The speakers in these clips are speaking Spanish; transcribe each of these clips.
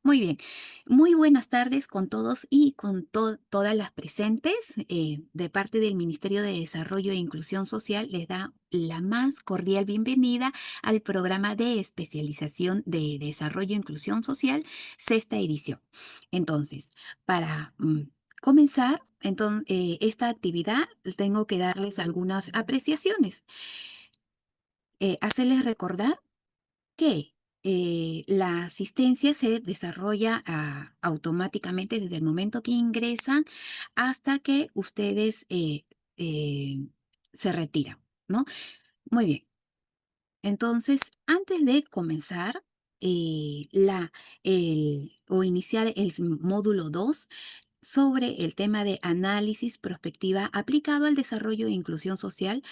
Muy bien. Muy buenas tardes con todos y con todas las presentes. De parte del Ministerio de Desarrollo e Inclusión Social, les da la más cordial bienvenida al programa de especialización de Desarrollo e Inclusión Social, sexta edición. Entonces, para comenzar esta actividad, tengo que darles algunas apreciaciones. Hacerles recordar que la asistencia se desarrolla automáticamente desde el momento que ingresan hasta que ustedes eh, se retiran, ¿no? Muy bien. Entonces, antes de comenzar o iniciar el módulo 2 sobre el tema de análisis prospectiva aplicado al desarrollo e inclusión social,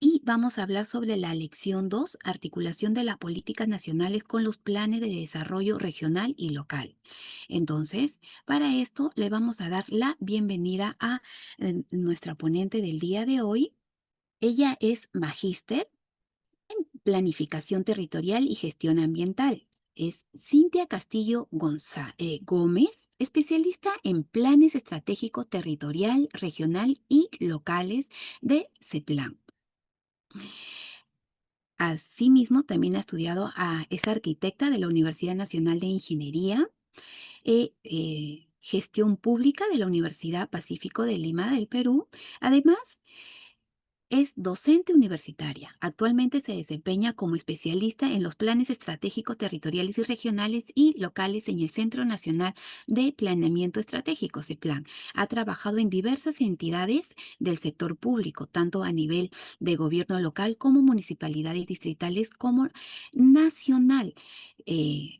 y vamos a hablar sobre la lección 2, articulación de las políticas nacionales con los planes de desarrollo regional y local. Entonces, para esto le vamos a dar la bienvenida a nuestra ponente del día de hoy. Ella es magíster Planificación Territorial y Gestión Ambiental. Es Cintia Castillo Gómez, especialista en planes estratégicos territorial, regional y locales de CEPLAN. Asimismo, también ha estudiado, es arquitecta de la Universidad Nacional de Ingeniería, Gestión Pública de la Universidad Pacífico de Lima del Perú. Además, es docente universitaria. Actualmente se desempeña como especialista en los planes estratégicos territoriales y regionales y locales en el Centro Nacional de Planeamiento Estratégico, CEPLAN. Ha trabajado en diversas entidades del sector público, tanto a nivel de gobierno local como municipalidades distritales como nacional. eh,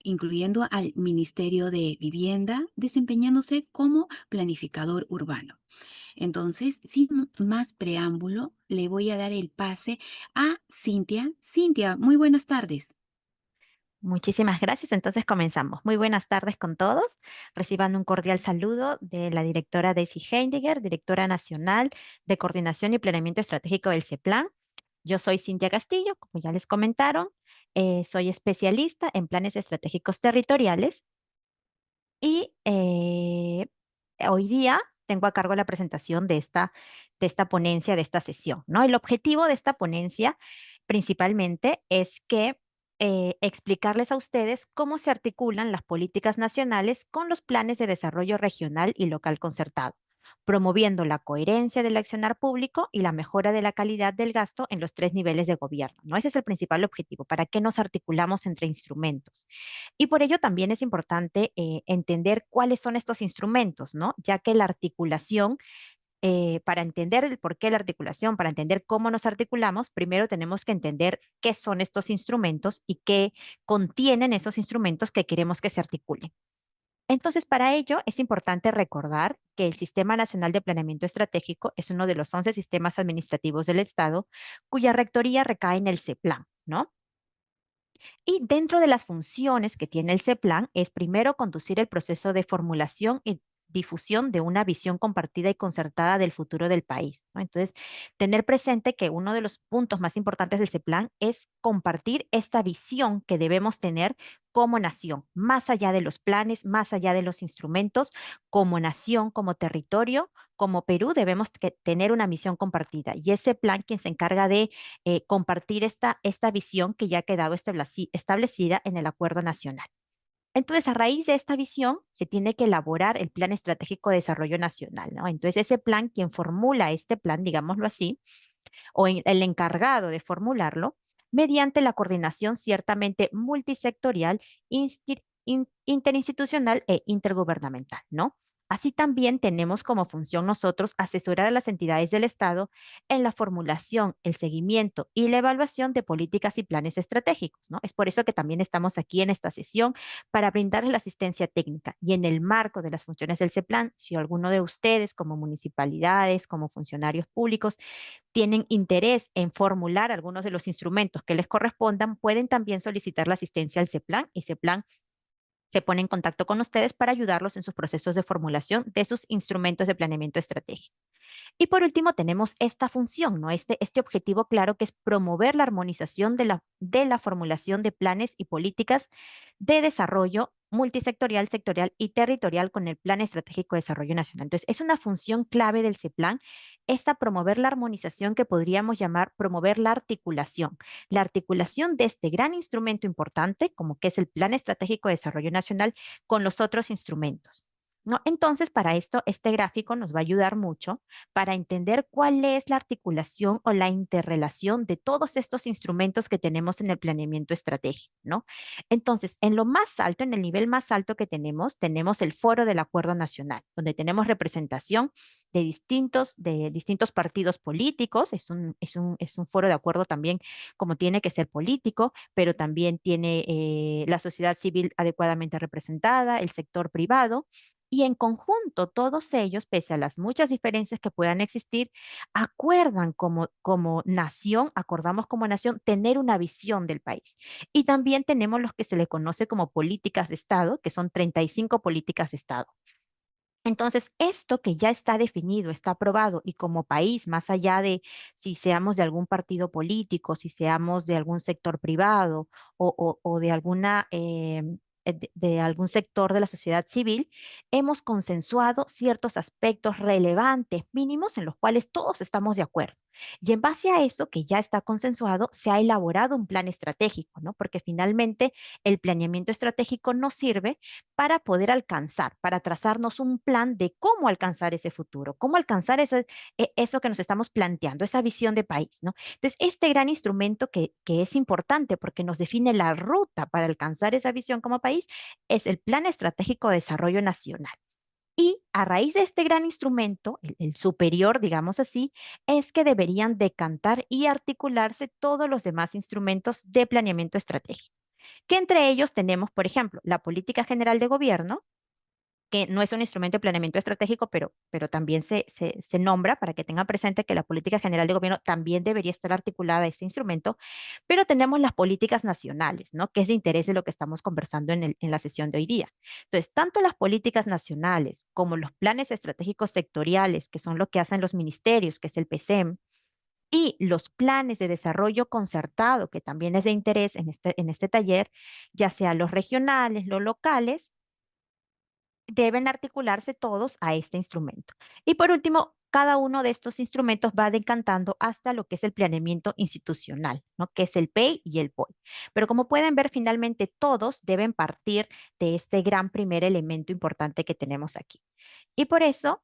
incluyendo al Ministerio de Vivienda, desempeñándose como planificador urbano. Entonces, sin más preámbulo, le voy a dar el pase a Cintia. Cintia, muy buenas tardes. Muchísimas gracias. Entonces comenzamos. Muy buenas tardes con todos. Reciban un cordial saludo de la directora Daisy Heindiger, directora nacional de Coordinación y Planeamiento Estratégico del CEPLAN. Yo soy Cintia Castillo, como ya les comentaron. Soy especialista en planes estratégicos territoriales y hoy día tengo a cargo la presentación de esta ponencia, de esta sesión, ¿no? El objetivo de esta ponencia principalmente es que explicarles a ustedes cómo se articulan las políticas nacionales con los planes de desarrollo regional y local concertado, promoviendo la coherencia del accionar público y la mejora de la calidad del gasto en los tres niveles de gobierno, ¿no? Ese es el principal objetivo, para qué nos articulamos entre instrumentos. Y por ello también es importante entender cuáles son estos instrumentos, ¿no? Ya que la articulación, para entender el porqué de la articulación, para entender cómo nos articulamos, primero tenemos que entender qué son estos instrumentos y qué contienen esos instrumentos que queremos que se articulen. Entonces, para ello es importante recordar que el Sistema Nacional de Planeamiento Estratégico es uno de los 11 sistemas administrativos del Estado cuya rectoría recae en el CEPLAN, ¿no? Y dentro de las funciones que tiene el CEPLAN es primero conducir el proceso de formulación y difusión de una visión compartida y concertada del futuro del país, ¿no? Entonces, tener presente que uno de los puntos más importantes del CEPLAN es compartir esta visión que debemos tener como nación, más allá de los planes, más allá de los instrumentos, como nación, como territorio, como Perú, debemos tener una misión compartida. Y ese plan quien se encarga de compartir esta visión que ya ha quedado establecida en el Acuerdo Nacional. Entonces, a raíz de esta visión, se tiene que elaborar el Plan Estratégico de Desarrollo Nacional, ¿no? Entonces, ese plan, quien formula este plan, digámoslo así, el encargado de formularlo, mediante la coordinación ciertamente multisectorial, interinstitucional e intergubernamental, ¿no? Así también tenemos como función nosotros asesorar a las entidades del Estado en la formulación, el seguimiento y la evaluación de políticas y planes estratégicos, ¿no? Es por eso que también estamos aquí en esta sesión para brindarles la asistencia técnica y en el marco de las funciones del CEPLAN, si alguno de ustedes como municipalidades, como funcionarios públicos, tienen interés en formular algunos de los instrumentos que les correspondan, pueden también solicitar la asistencia al CEPLAN y CEPLAN se pone en contacto con ustedes para ayudarlos en sus procesos de formulación de sus instrumentos de planeamiento estratégico. Y por último, tenemos esta función, ¿no? Este objetivo claro que es promover la armonización de la formulación de planes y políticas de desarrollo multisectorial, sectorial y territorial con el Plan Estratégico de Desarrollo Nacional. Entonces, es una función clave del CEPLAN, esta promover la armonización que podríamos llamar promover la articulación de este gran instrumento importante, como que es el Plan Estratégico de Desarrollo Nacional, con los otros instrumentos. ¿No? Entonces, para esto, este gráfico nos va a ayudar mucho para entender cuál es la articulación o la interrelación de todos estos instrumentos que tenemos en el planeamiento estratégico, ¿no? Entonces, en lo más alto, en el nivel más alto que tenemos el Foro del Acuerdo Nacional, donde tenemos representación de distintos partidos políticos. Es un foro de acuerdo también como tiene que ser político, pero también tiene la sociedad civil adecuadamente representada, el sector privado. Y en conjunto, todos ellos, pese a las muchas diferencias que puedan existir, como nación, acordamos como nación tener una visión del país. Y también tenemos los que se le conoce como políticas de Estado, que son 35 políticas de Estado. Entonces, esto que ya está definido, está aprobado y como país, más allá de si seamos de algún partido político, si seamos de algún sector privado o de algún sector de la sociedad civil, hemos consensuado ciertos aspectos relevantes, mínimos, en los cuales todos estamos de acuerdo. Y en base a eso que ya está consensuado, se ha elaborado un plan estratégico, ¿no? Porque finalmente el planeamiento estratégico nos sirve para poder alcanzar, para trazarnos un plan de cómo alcanzar ese futuro, cómo alcanzar eso que nos estamos planteando, esa visión de país, ¿no? Entonces, este gran instrumento que es importante porque nos define la ruta para alcanzar esa visión como país es el Plan Estratégico de Desarrollo Nacional. Y a raíz de este gran instrumento, el superior, digamos así, es que deberían decantar y articularse todos los demás instrumentos de planeamiento estratégico, que entre ellos tenemos, por ejemplo, la política general de gobierno, que no es un instrumento de planeamiento estratégico, pero también se nombra para que tengan presente que la política general de gobierno también debería estar articulada a este instrumento, pero tenemos las políticas nacionales, ¿no? Que es de interés de lo que estamos conversando en la sesión de hoy día. Entonces, tanto las políticas nacionales como los planes estratégicos sectoriales, que son lo que hacen los ministerios, que es el PCM, y los planes de desarrollo concertado, que también es de interés en este taller, ya sea los regionales, los locales, deben articularse todos a este instrumento. Y por último, cada uno de estos instrumentos va decantando hasta lo que es el planeamiento institucional, ¿no? Que es el PEI y el POI. Pero como pueden ver, finalmente todos deben partir de este gran primer elemento importante que tenemos aquí. Y por eso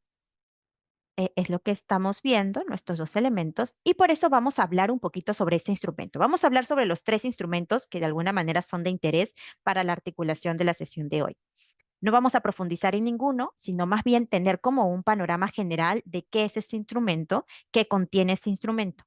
es lo que estamos viendo, nuestros dos elementos, y por eso vamos a hablar un poquito sobre este instrumento. Vamos a hablar sobre los tres instrumentos que de alguna manera son de interés para la articulación de la sesión de hoy. No vamos a profundizar en ninguno, sino más bien tener como un panorama general de qué es este instrumento, qué contiene este instrumento.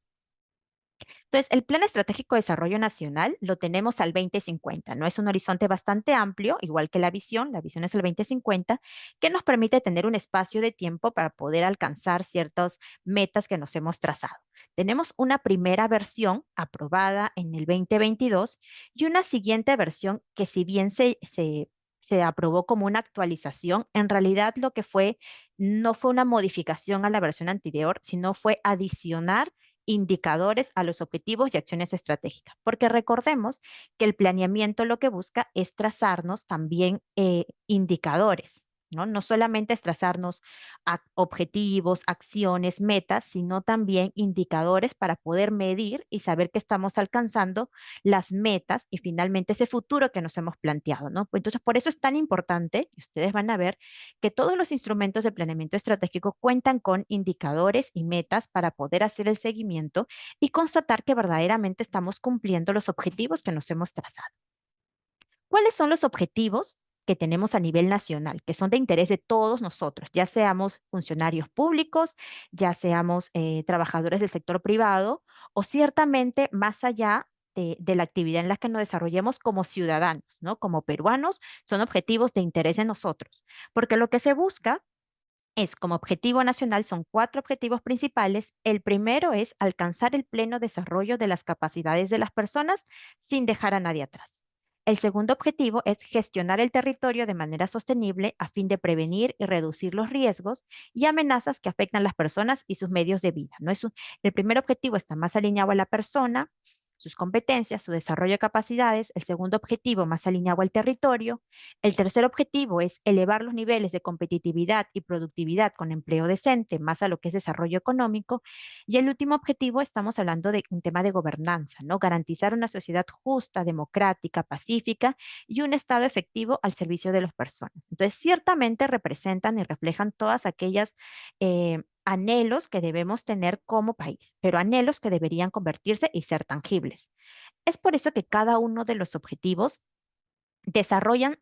Entonces, el Plan Estratégico de Desarrollo Nacional lo tenemos al 2050, ¿no? Es un horizonte bastante amplio, igual que la visión es el 2050, que nos permite tener un espacio de tiempo para poder alcanzar ciertas metas que nos hemos trazado. Tenemos una primera versión aprobada en el 2022 y una siguiente versión que si bien se aprobó como una actualización, en realidad lo que fue no fue una modificación a la versión anterior, sino fue adicionar indicadores a los objetivos y acciones estratégicas, porque recordemos que el planeamiento lo que busca es trazarnos también indicadores, ¿no? No solamente es trazarnos objetivos, acciones, metas, sino también indicadores para poder medir y saber que estamos alcanzando las metas y finalmente ese futuro que nos hemos planteado, ¿no? Entonces, por eso es tan importante, y ustedes van a ver, que todos los instrumentos de planeamiento estratégico cuentan con indicadores y metas para poder hacer el seguimiento y constatar que verdaderamente estamos cumpliendo los objetivos que nos hemos trazado. ¿Cuáles son los objetivos que tenemos a nivel nacional, que son de interés de todos nosotros, ya seamos funcionarios públicos, ya seamos trabajadores del sector privado o ciertamente más allá de la actividad en la que nos desarrollemos como ciudadanos, ¿no? Como peruanos, son objetivos de interés de nosotros, porque lo que se busca es como objetivo nacional, son cuatro objetivos principales. El primero es alcanzar el pleno desarrollo de las capacidades de las personas sin dejar a nadie atrás. El segundo objetivo es gestionar el territorio de manera sostenible a fin de prevenir y reducir los riesgos y amenazas que afectan a las personas y sus medios de vida. ¿No? El primer objetivo está más alineado a la persona, sus competencias, su desarrollo de capacidades. El segundo objetivo más alineado al territorio. El tercer objetivo es elevar los niveles de competitividad y productividad con empleo decente, más a lo que es desarrollo económico. Y el último objetivo, estamos hablando de un tema de gobernanza, ¿no? Garantizar una sociedad justa, democrática, pacífica y un Estado efectivo al servicio de las personas. Entonces, ciertamente representan y reflejan todas aquellas anhelos que debemos tener como país, pero anhelos que deberían convertirse y ser tangibles. Es por eso que cada uno de los objetivos desarrollan,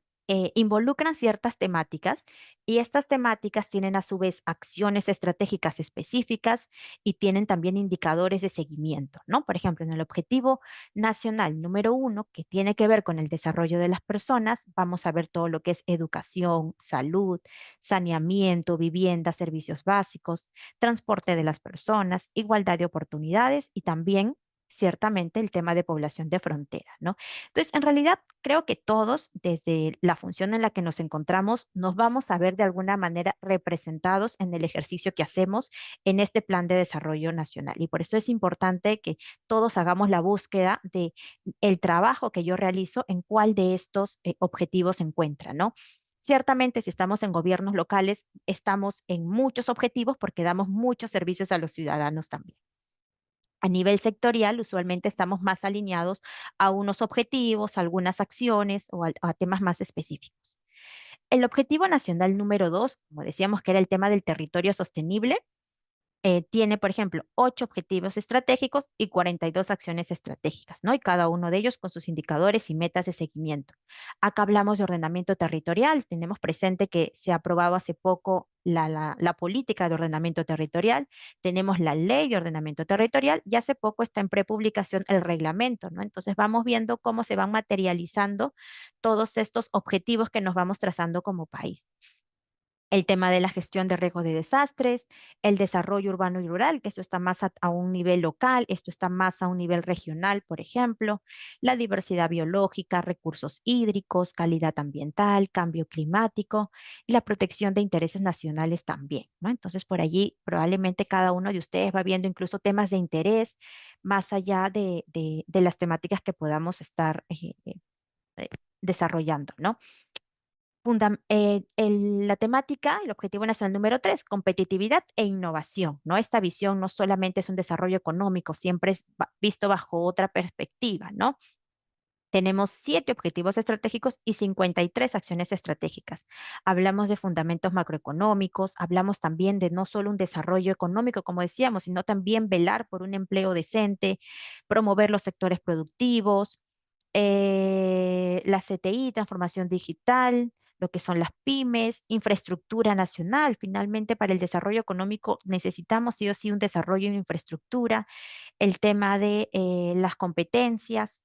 involucran ciertas temáticas y estas temáticas tienen a su vez acciones estratégicas específicas y tienen también indicadores de seguimiento, ¿no? Por ejemplo, en el objetivo nacional número 1, que tiene que ver con el desarrollo de las personas, vamos a ver todo lo que es educación, salud, saneamiento, vivienda, servicios básicos, transporte de las personas, igualdad de oportunidades y también ciertamente el tema de población de frontera, ¿no? Entonces, en realidad, creo que todos, desde la función en la que nos encontramos, nos vamos a ver de alguna manera representados en el ejercicio que hacemos en este plan de desarrollo nacional. Y por eso es importante que todos hagamos la búsqueda de el trabajo que yo realizo en cuál de estos objetivos se encuentra, ¿no? Ciertamente, si estamos en gobiernos locales, estamos en muchos objetivos porque damos muchos servicios a los ciudadanos también. A nivel sectorial, usualmente estamos más alineados a unos objetivos, a algunas acciones o a temas más específicos. El objetivo nacional número 2, como decíamos que era el tema del territorio sostenible, tiene, por ejemplo, 8 objetivos estratégicos y 42 acciones estratégicas, ¿no? Y cada uno de ellos con sus indicadores y metas de seguimiento. Acá hablamos de ordenamiento territorial. Tenemos presente que se ha aprobado hace poco la política de ordenamiento territorial. Tenemos la ley de ordenamiento territorial y hace poco está en prepublicación el reglamento, ¿no? Entonces vamos viendo cómo se van materializando todos estos objetivos que nos vamos trazando como país. El tema de la gestión de riesgos de desastres, el desarrollo urbano y rural, que esto está más a un nivel local, esto está más a un nivel regional, por ejemplo, la diversidad biológica, recursos hídricos, calidad ambiental, cambio climático y la protección de intereses nacionales también, ¿no? Entonces, por allí probablemente cada uno de ustedes va viendo incluso temas de interés más allá de las temáticas que podamos estar eh, desarrollando, ¿no? La temática, el objetivo nacional número 3, competitividad e innovación, ¿no? Esta visión no solamente es un desarrollo económico, siempre es visto bajo otra perspectiva, ¿no? Tenemos 7 objetivos estratégicos y 53 acciones estratégicas. Hablamos de fundamentos macroeconómicos, hablamos también de no solo un desarrollo económico, como decíamos, sino también velar por un empleo decente, promover los sectores productivos, la CTI, transformación digital, lo que son las pymes, infraestructura nacional. Finalmente, para el desarrollo económico necesitamos sí o sí un desarrollo en infraestructura, el tema de las competencias.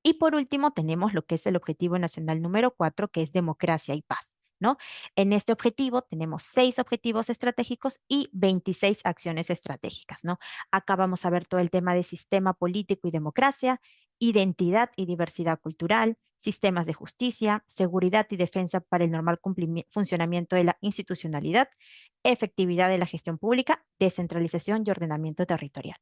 Y por último, tenemos lo que es el objetivo nacional número 4, que es democracia y paz, ¿no? En este objetivo tenemos 6 objetivos estratégicos y 26 acciones estratégicas, ¿no? Acá vamos a ver todo el tema de sistema político y democracia, identidad y diversidad cultural, sistemas de justicia, seguridad y defensa para el normal funcionamiento de la institucionalidad, efectividad de la gestión pública, descentralización y ordenamiento territorial.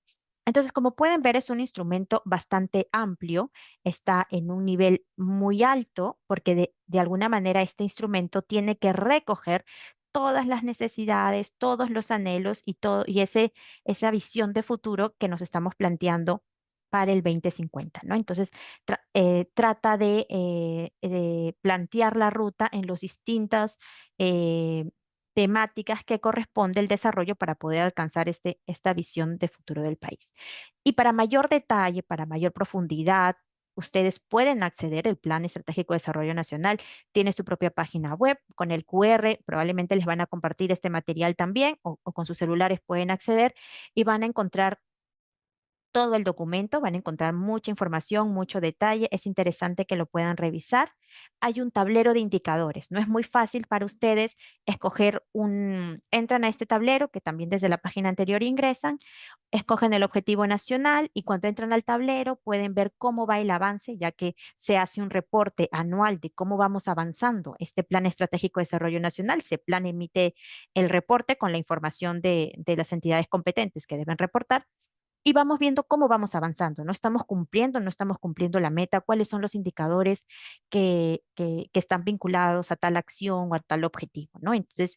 Entonces, como pueden ver, es un instrumento bastante amplio, está en un nivel muy alto, porque de alguna manera este instrumento tiene que recoger todas las necesidades, todos los anhelos y, esa visión de futuro que nos estamos planteando para el 2050, ¿no? Entonces, trata de plantear la ruta en los distintos temáticas que corresponde el desarrollo para poder alcanzar esta visión de futuro del país. Y para mayor detalle, para mayor profundidad, ustedes pueden acceder al Plan Estratégico de Desarrollo Nacional. Tiene su propia página web con el QR. Probablemente les van a compartir este material también o con sus celulares pueden acceder y van a encontrar todo el documento, van a encontrar mucha información, mucho detalle, es interesante que lo puedan revisar. Hay un tablero de indicadores, no es muy fácil para ustedes escoger entran a este tablero que también desde la página anterior ingresan, escogen el objetivo nacional y cuando entran al tablero pueden ver cómo va el avance, ya que se hace un reporte anual de cómo vamos avanzando este Plan Estratégico de Desarrollo Nacional. Se plan emite el reporte con la información de las entidades competentes que deben reportar y vamos viendo cómo vamos avanzando, ¿no? Estamos cumpliendo, no estamos cumpliendo la meta, cuáles son los indicadores que están vinculados a tal acción o a tal objetivo, ¿no? Entonces,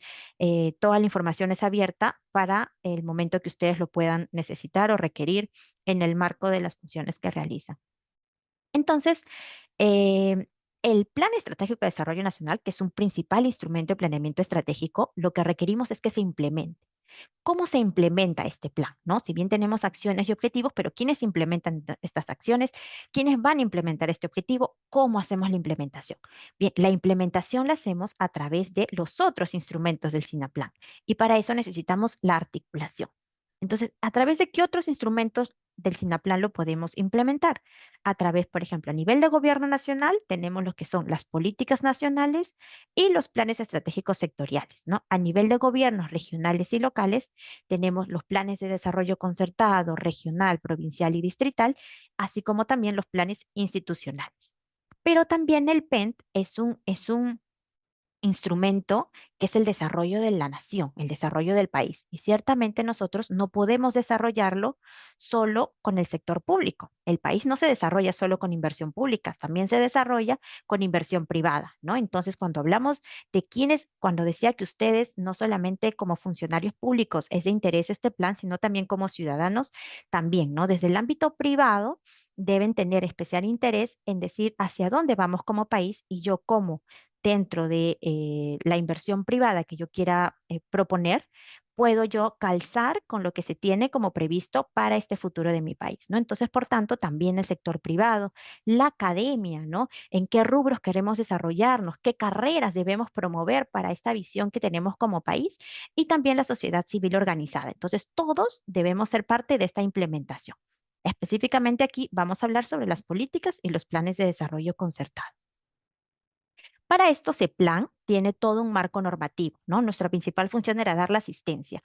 toda la información es abierta para el momento que ustedes lo puedan necesitar o requerir en el marco de las funciones que realizan. Entonces, eh, el Plan Estratégico de Desarrollo Nacional, que es un principal instrumento de planeamiento estratégico, lo que requerimos es que se implemente. ¿Cómo se implementa este plan? ¿No? Si bien tenemos acciones y objetivos, pero ¿quiénes implementan estas acciones? ¿Quiénes van a implementar este objetivo? ¿Cómo hacemos la implementación? Bien, la implementación la hacemos a través de los otros instrumentos del SINAPLAN y para eso necesitamos la articulación. Entonces, ¿a través de qué otros instrumentos del SINAPLAN lo podemos implementar? A través, por ejemplo, a nivel de gobierno nacional, tenemos lo que son las políticas nacionales y los planes estratégicos sectoriales, ¿no? A nivel de gobiernos regionales y locales, tenemos los planes de desarrollo concertado, regional, provincial y distrital, así como también los planes institucionales. Pero también el PENT es un instrumento que es el desarrollo de la nación, el desarrollo del país. Y ciertamente nosotros no podemos desarrollarlo solo con el sector público. El país no se desarrolla solo con inversión pública, también se desarrolla con inversión privada, ¿no? Entonces, cuando hablamos de quiénes, cuando decía que ustedes no solamente como funcionarios públicos es de interés este plan, sino también como ciudadanos, también, ¿no? Desde el ámbito privado deben tener especial interés en decir hacia dónde vamos como país y yo como dentro de la inversión privada que yo quiera proponer, puedo yo calzar con lo que se tiene como previsto para este futuro de mi país, ¿no? Entonces, por tanto, también el sector privado, la academia, ¿no? En qué rubros queremos desarrollarnos, qué carreras debemos promover para esta visión que tenemos como país y también la sociedad civil organizada. Entonces, todos debemos ser parte de esta implementación. Específicamente aquí vamos a hablar sobre las políticas y los planes de desarrollo concertado. Para esto, CEPLAN tiene todo un marco normativo, ¿no? Nuestra principal función era dar la asistencia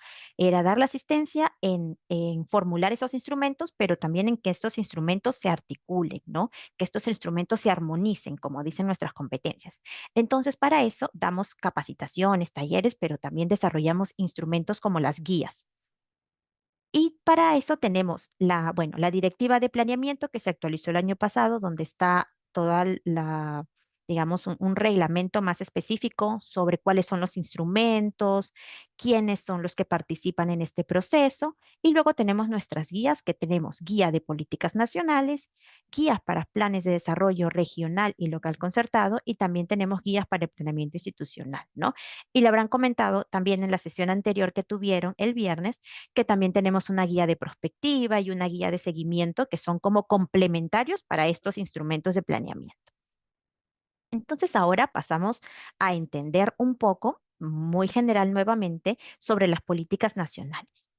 en formular esos instrumentos, pero también en que estos instrumentos se articulen, ¿no? Que estos instrumentos se armonicen, como dicen nuestras competencias. Entonces, para eso damos capacitaciones, talleres, pero también desarrollamos instrumentos como las guías. Y para eso tenemos la directiva de planeamiento que se actualizó el año pasado, donde está toda digamos, un reglamento más específico sobre cuáles son los instrumentos, quiénes son los que participan en este proceso. Y luego tenemos nuestras guías, que tenemos guía de políticas nacionales, guías para planes de desarrollo regional y local concertado, y también tenemos guías para el planeamiento institucional, ¿no? Y lo habrán comentado también en la sesión anterior que tuvieron el viernes que también tenemos una guía de prospectiva y una guía de seguimiento que son como complementarios para estos instrumentos de planeamiento. Entonces ahora pasamos a entender un poco, muy general nuevamente, sobre las políticas nacionales.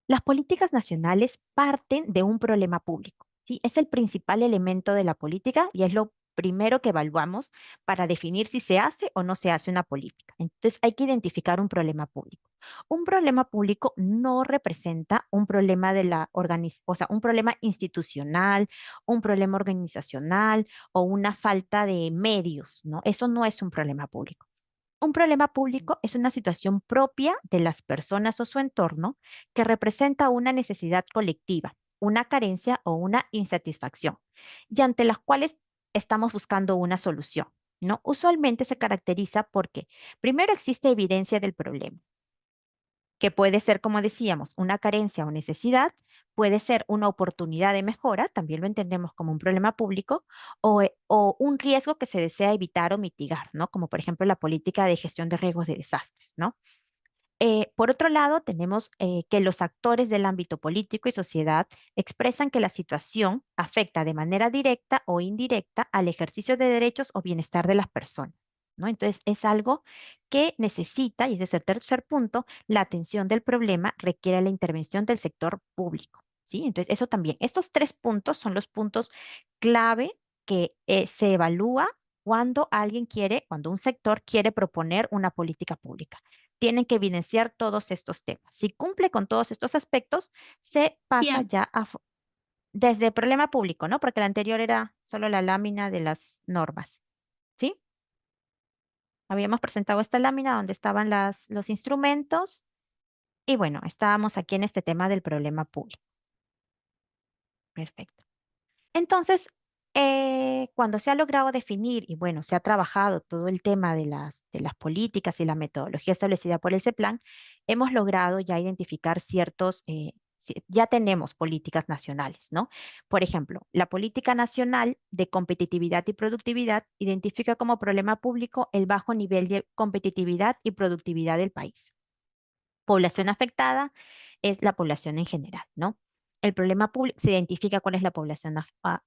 Las políticas nacionales parten de un problema público, ¿sí? Es el principal elemento de la política y es lo primero que evaluamos para definir si se hace o no se hace una política. Entonces hay que identificar un problema público. Un problema público no representa un problema o sea, un problema institucional, un problema organizacional o una falta de medios, ¿no? Eso no es un problema público. Un problema público es una situación propia de las personas o su entorno que representa una necesidad colectiva, una carencia o una insatisfacción, y ante las cuales estamos buscando una solución, ¿no? Usualmente se caracteriza porque primero existe evidencia del problema, que puede ser, como decíamos, una carencia o necesidad, puede ser una oportunidad de mejora, también lo entendemos como un problema público, o un riesgo que se desea evitar o mitigar, ¿no? Como por ejemplo la política de gestión de riesgos de desastres, ¿no? Por otro lado, tenemos que los actores del ámbito político y sociedad expresan que la situación afecta de manera directa o indirecta al ejercicio de derechos o bienestar de las personas, ¿no? Entonces, es algo que necesita, y desde el tercer punto, la atención del problema requiere la intervención del sector público. ¿sí? Entonces, eso también. Estos 3 puntos son los puntos clave que se evalúa cuando un sector quiere proponer una política pública. Tienen que evidenciar todos estos temas. Si cumple con todos estos aspectos, se pasa Bien, ya desde problema público, ¿no? Porque el anterior era solo la lámina de las normas, ¿sí? Habíamos presentado esta lámina donde estaban los instrumentos y bueno, estábamos aquí en este tema del problema público. Perfecto. Entonces, cuando se ha logrado definir y bueno, se ha trabajado todo el tema de las políticas y la metodología establecida por el CEPLAN, hemos logrado ya identificar ya tenemos políticas nacionales, ¿no? Por ejemplo, la política nacional de competitividad y productividad identifica como problema público el bajo nivel de competitividad y productividad del país. Población afectada es la población en general, ¿no? El problema público se identifica cuál es la población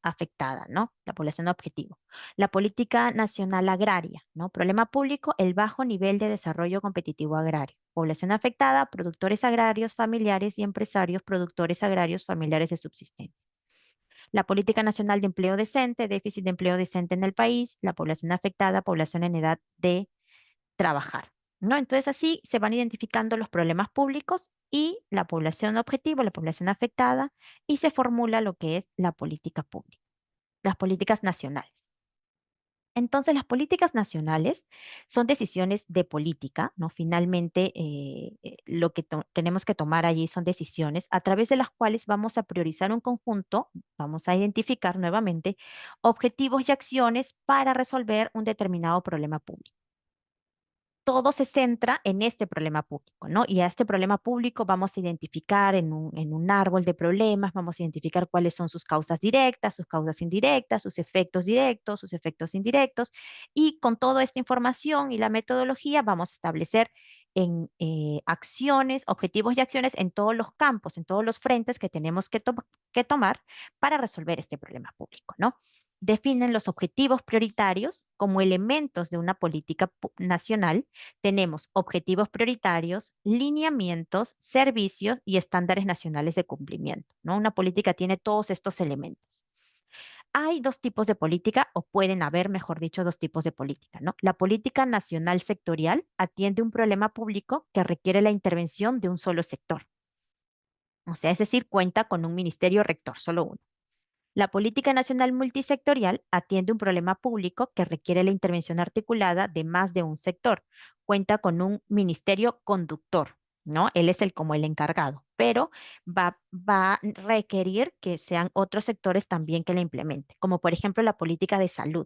afectada, ¿no? La población objetivo. La política nacional agraria, ¿no? Problema público, el bajo nivel de desarrollo competitivo agrario. Población afectada, productores agrarios, familiares y empresarios, productores agrarios, familiares de subsistencia. La política nacional de empleo decente, déficit de empleo decente en el país. La población afectada, población en edad de trabajar, ¿no? Entonces así se van identificando los problemas públicos y la población objetivo, la población afectada, y se formula lo que es la política pública, las políticas nacionales. Entonces, las políticas nacionales son decisiones de política, ¿no? Finalmente, lo que tenemos que tomar allí son decisiones a través de las cuales vamos a priorizar un conjunto, vamos a identificar nuevamente objetivos y acciones para resolver un determinado problema público. Todo se centra en este problema público, ¿no? Y a este problema público vamos a identificar en un árbol de problemas, vamos a identificar cuáles son sus causas directas, sus causas indirectas, sus efectos directos, sus efectos indirectos, y con toda esta información y la metodología vamos a establecer acciones, objetivos y acciones en todos los campos, en todos los frentes que tenemos que tomar para resolver este problema público, ¿no? Definen los objetivos prioritarios como elementos de una política nacional. Tenemos objetivos prioritarios, lineamientos, servicios y estándares nacionales de cumplimiento, ¿no? Una política tiene todos estos elementos. Hay dos tipos de política, o pueden haber, mejor dicho, dos tipos de política, ¿no? La política nacional sectorial atiende un problema público que requiere la intervención de un solo sector. O sea, es decir, cuenta con un ministerio rector, solo uno. La política nacional multisectorial atiende un problema público que requiere la intervención articulada de más de un sector. Cuenta con un ministerio conductor, ¿no? Él es como el encargado, pero va a requerir que sean otros sectores también que la implementen, como por ejemplo la política de salud.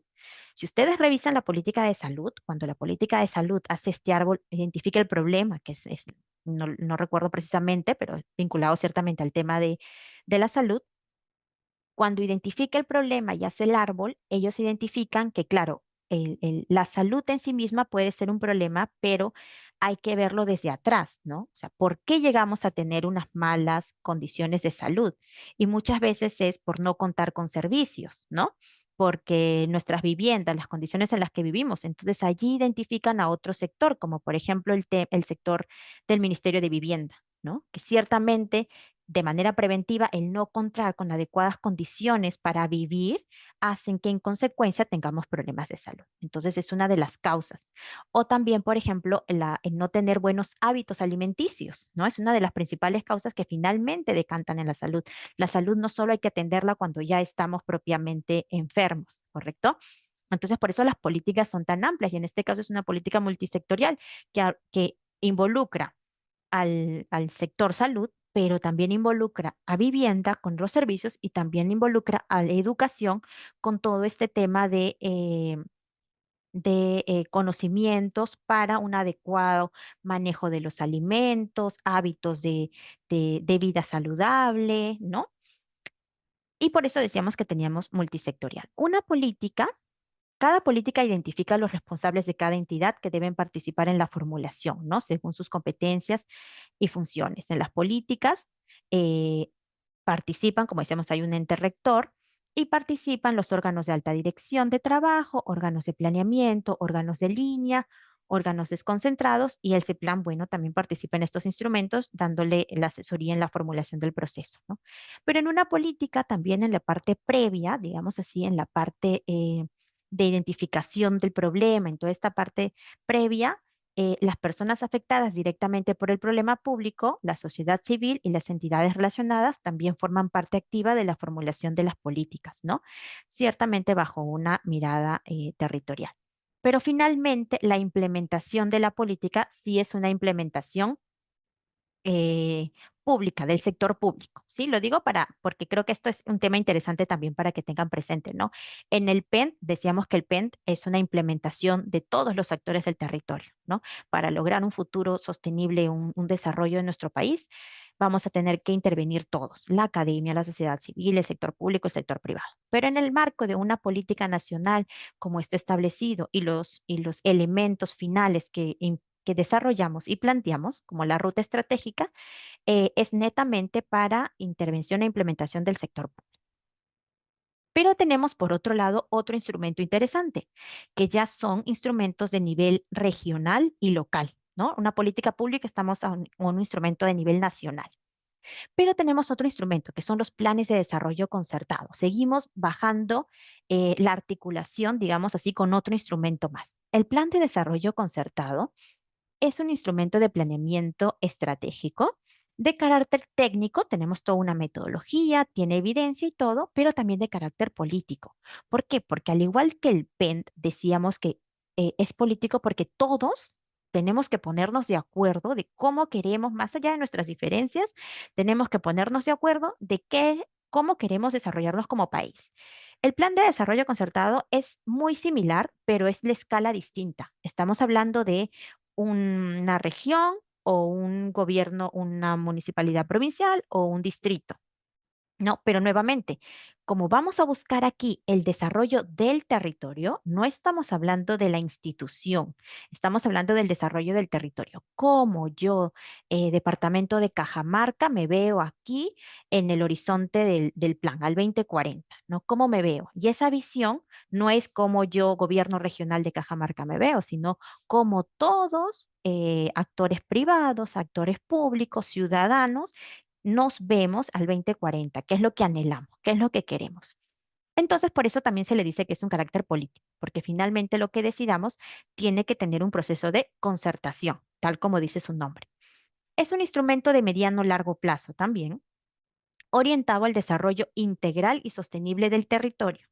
Si ustedes revisan la política de salud, cuando la política de salud hace este árbol, identifica el problema, no recuerdo precisamente, pero vinculado ciertamente al tema de la salud. Cuando identifica el problema y hace el árbol, ellos identifican que, claro, la salud en sí misma puede ser un problema, pero hay que verlo desde atrás, ¿no? O sea, ¿por qué llegamos a tener unas malas condiciones de salud? Y muchas veces es por no contar con servicios, ¿no? Porque nuestras viviendas, las condiciones en las que vivimos, entonces allí identifican a otro sector, como por ejemplo el sector del Ministerio de Vivienda, ¿no? Que ciertamente de manera preventiva, el no contar con adecuadas condiciones para vivir hacen que en consecuencia tengamos problemas de salud. Entonces es una de las causas. O también, por ejemplo, el no tener buenos hábitos alimenticios, ¿no? Es una de las principales causas que finalmente decantan en la salud. La salud no solo hay que atenderla cuando ya estamos propiamente enfermos, ¿correcto? Entonces, por eso las políticas son tan amplias y en este caso es una política multisectorial que involucra al sector salud, pero también involucra a vivienda con los servicios y también involucra a la educación con todo este tema de conocimientos para un adecuado manejo de los alimentos, hábitos de vida saludable, ¿no? Y por eso decíamos que teníamos multisectorial. Cada política identifica a los responsables de cada entidad que deben participar en la formulación, ¿no? Según sus competencias y funciones. En las políticas eh, participan, como decíamos, hay un ente rector y participan los órganos de alta dirección de trabajo, órganos de planeamiento, órganos de línea, órganos desconcentrados y el CEPLAN, bueno, también participa en estos instrumentos dándole la asesoría en la formulación del proceso, ¿no? Pero en una política también en la parte previa, digamos así, en la parte de identificación del problema, en toda esta parte previa, las personas afectadas directamente por el problema público, la sociedad civil y las entidades relacionadas también forman parte activa de la formulación de las políticas, ¿no? Ciertamente bajo una mirada territorial. Pero finalmente, la implementación de la política sí es una implementación eh, pública, del sector público, ¿sí? Lo digo porque creo que esto es un tema interesante también para que tengan presente, ¿no? En el PEN, decíamos que el PEN es una implementación de todos los actores del territorio, ¿no? Para lograr un futuro sostenible, un desarrollo de nuestro país, vamos a tener que intervenir todos, la academia, la sociedad civil, el sector público, el sector privado. Pero en el marco de una política nacional como está establecido y los elementos finales que desarrollamos y planteamos, como la ruta estratégica, es netamente para intervención e implementación del sector público. Pero tenemos, por otro lado, otro instrumento interesante, que ya son instrumentos de nivel regional y local, ¿no? Una política pública, estamos a un instrumento de nivel nacional. Pero tenemos otro instrumento, que son los planes de desarrollo concertado. Seguimos bajando la articulación, digamos así, con otro instrumento más. El plan de desarrollo concertado es un instrumento de planeamiento estratégico de carácter técnico. Tenemos toda una metodología, tiene evidencia y todo, pero también de carácter político. ¿Por qué? Porque al igual que el PENT, decíamos que es político porque todos tenemos que ponernos de acuerdo de cómo queremos, más allá de nuestras diferencias, tenemos que ponernos de acuerdo de cómo queremos desarrollarnos como país. El plan de desarrollo concertado es muy similar, pero es la escala distinta. Estamos hablando de una región o un gobierno, una municipalidad provincial o un distrito. No, pero nuevamente, como vamos a buscar aquí el desarrollo del territorio, no estamos hablando de la institución, estamos hablando del desarrollo del territorio. Como yo, departamento de Cajamarca, me veo aquí en el horizonte del plan al 2040, ¿no? ¿Cómo me veo? Y esa visión no es como yo, gobierno regional de Cajamarca, me veo, sino como todos, actores privados, actores públicos, ciudadanos, nos vemos al 2040, qué es lo que anhelamos, qué es lo que queremos. Entonces, por eso también se le dice que es un carácter político, porque finalmente lo que decidamos tiene que tener un proceso de concertación, tal como dice su nombre. Es un instrumento de mediano largo plazo también, orientado al desarrollo integral y sostenible del territorio.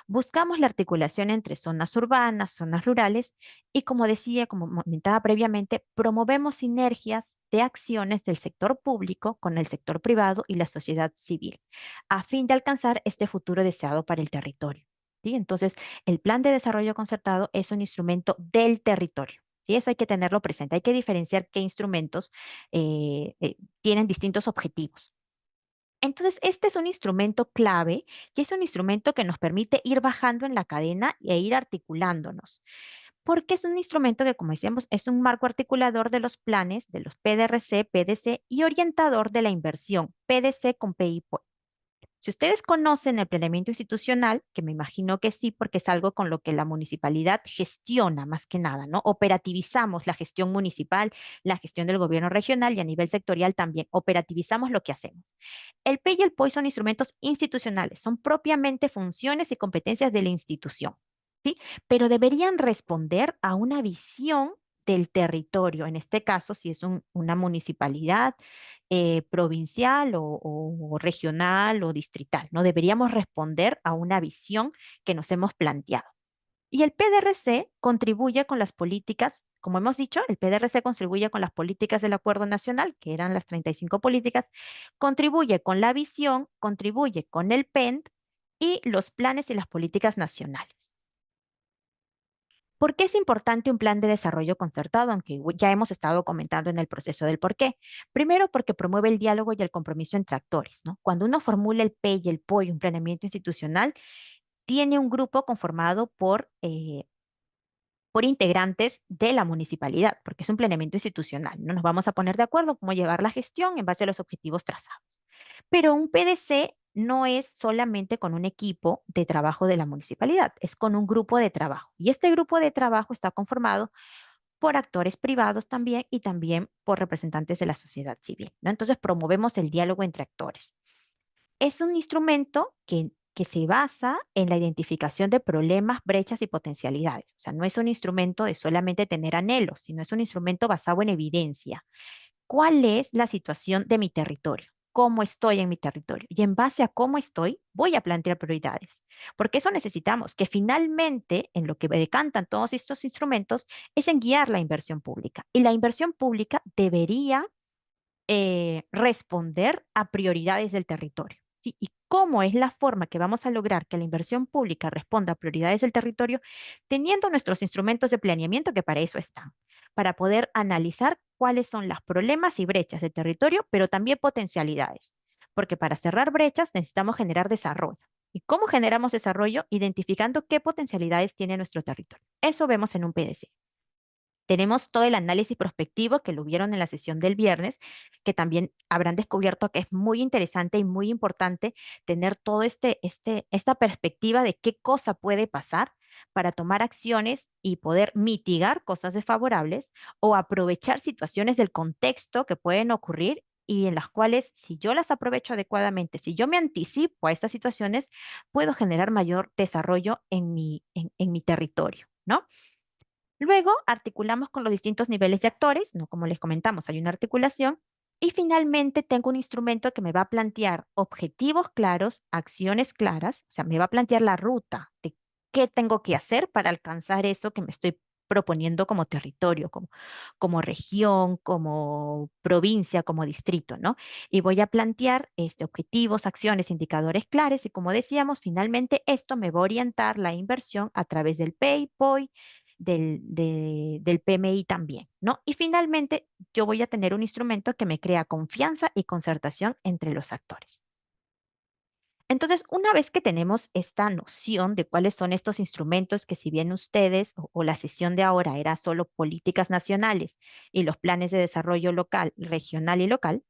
Buscamos la articulación entre zonas urbanas, zonas rurales y, como decía, como comentaba previamente, promovemos sinergias de acciones del sector público con el sector privado y la sociedad civil, a fin de alcanzar este futuro deseado para el territorio. ¿Sí? Entonces, el plan de desarrollo concertado es un instrumento del territorio. ¿Sí? Eso hay que tenerlo presente. Hay que diferenciar qué instrumentos tienen distintos objetivos. Entonces, este es un instrumento clave y es un instrumento que nos permite ir bajando en la cadena e ir articulándonos, porque es un instrumento que, como decíamos, es un marco articulador de los planes, de los PDRC, PDC y orientador de la inversión, PDC con PI. Si ustedes conocen el planeamiento institucional, que me imagino que sí, porque es algo con lo que la municipalidad gestiona más que nada, ¿no? Operativizamos la gestión municipal, la gestión del gobierno regional y a nivel sectorial también operativizamos lo que hacemos. El PEI y el POI son instrumentos institucionales, son propiamente funciones y competencias de la institución, ¿sí? Pero deberían responder a una visión del territorio, en este caso, si es una municipalidad provincial o regional o distrital, ¿no? Deberíamos responder a una visión que nos hemos planteado. Y el PDRC contribuye con las políticas, como hemos dicho, el PDRC contribuye con las políticas del Acuerdo Nacional, que eran las 35 políticas, contribuye con la visión, contribuye con el PENT y los planes y las políticas nacionales. ¿Por qué es importante un plan de desarrollo concertado? Aunque ya hemos estado comentando en el proceso del por qué. Primero, porque promueve el diálogo y el compromiso entre actores, ¿no? Cuando uno formula el P y el POI, un planeamiento institucional, tiene un grupo conformado por integrantes de la municipalidad, porque es un planeamiento institucional. No nos vamos a poner de acuerdo cómo llevar la gestión en base a los objetivos trazados. Pero un PDC no es solamente con un equipo de trabajo de la municipalidad, es con un grupo de trabajo. Y este grupo de trabajo está conformado por actores privados también y también por representantes de la sociedad civil, ¿no? Entonces promovemos el diálogo entre actores. Es un instrumento que se basa en la identificación de problemas, brechas y potencialidades. O sea, no es un instrumento de solamente tener anhelos, sino es un instrumento basado en evidencia. ¿Cuál es la situación de mi territorio? ¿Cómo estoy en mi territorio? Y en base a cómo estoy, voy a plantear prioridades. Porque eso necesitamos, que finalmente en lo que decantan todos estos instrumentos es en guiar la inversión pública. Y la inversión pública debería responder a prioridades del territorio. ¿Sí? ¿Y cómo es la forma que vamos a lograr que la inversión pública responda a prioridades del territorio? Teniendo nuestros instrumentos de planeamiento que para eso están, para poder analizar cuáles son los problemas y brechas del territorio, pero también potencialidades. Porque para cerrar brechas necesitamos generar desarrollo. ¿Y cómo generamos desarrollo? Identificando qué potencialidades tiene nuestro territorio. Eso vemos en un PDC. Tenemos todo el análisis prospectivo que lo vieron en la sesión del viernes, que también habrán descubierto que es muy interesante y muy importante tener todo esta perspectiva de qué cosa puede pasar para tomar acciones y poder mitigar cosas desfavorables o aprovechar situaciones del contexto que pueden ocurrir y en las cuales si yo las aprovecho adecuadamente, si yo me anticipo a estas situaciones, puedo generar mayor desarrollo en mi territorio, ¿no? Luego articulamos con los distintos niveles de actores, ¿no? Como les comentamos, hay una articulación. Y finalmente tengo un instrumento que me va a plantear objetivos claros, acciones claras, o sea, me va a plantear la ruta de qué tengo que hacer para alcanzar eso que me estoy proponiendo como territorio, como región, como provincia, como distrito, ¿no? Y voy a plantear objetivos, acciones, indicadores claros y como decíamos, finalmente esto me va a orientar la inversión a través del PEI, POI, del PMI también, ¿no? Y finalmente, yo voy a tener un instrumento que me crea confianza y concertación entre los actores. Entonces, una vez que tenemos esta noción de cuáles son estos instrumentos, que si bien ustedes o la sesión de ahora era solo políticas nacionales y los planes de desarrollo local, regional y local,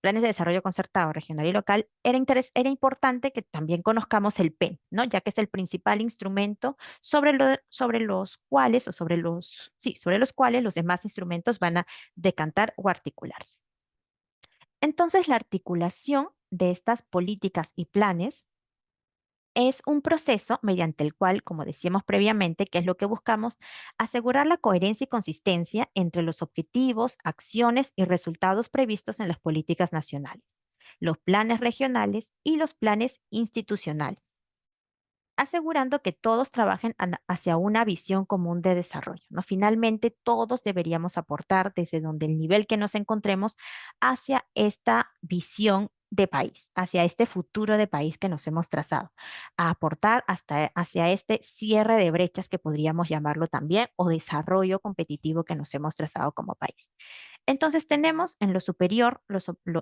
planes de desarrollo concertado, regional y local, era importante que también conozcamos el PEN, ¿no? Ya que es el principal instrumento sobre los cuales, o sobre los, sí, sobre los cuales los demás instrumentos van a decantar o articularse. Entonces, la articulación de estas políticas y planes es un proceso mediante el cual, como decíamos previamente, que es lo que buscamos, asegurar la coherencia y consistencia entre los objetivos, acciones y resultados previstos en las políticas nacionales, los planes regionales y los planes institucionales, asegurando que todos trabajen hacia una visión común de desarrollo, ¿no? Finalmente, todos deberíamos aportar desde donde el nivel que nos encontremos hacia esta visión de país, hacia este futuro de país que nos hemos trazado, a aportar hasta hacia este cierre de brechas que podríamos llamarlo también, o desarrollo competitivo que nos hemos trazado como país. Entonces tenemos en lo superior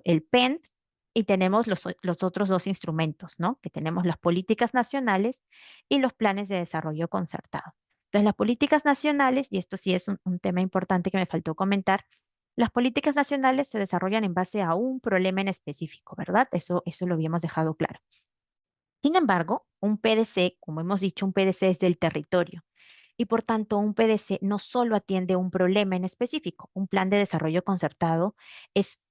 el PENT y tenemos los otros dos instrumentos, ¿no? Que tenemos las políticas nacionales y los planes de desarrollo concertado. Entonces, las políticas nacionales, y esto sí es un tema importante que me faltó comentar, las políticas nacionales se desarrollan en base a un problema en específico, ¿verdad? Eso lo habíamos dejado claro. Sin embargo, un PDC, como hemos dicho, un PDC es del territorio y por tanto un PDC no solo atiende un problema en específico, un plan de desarrollo concertado es,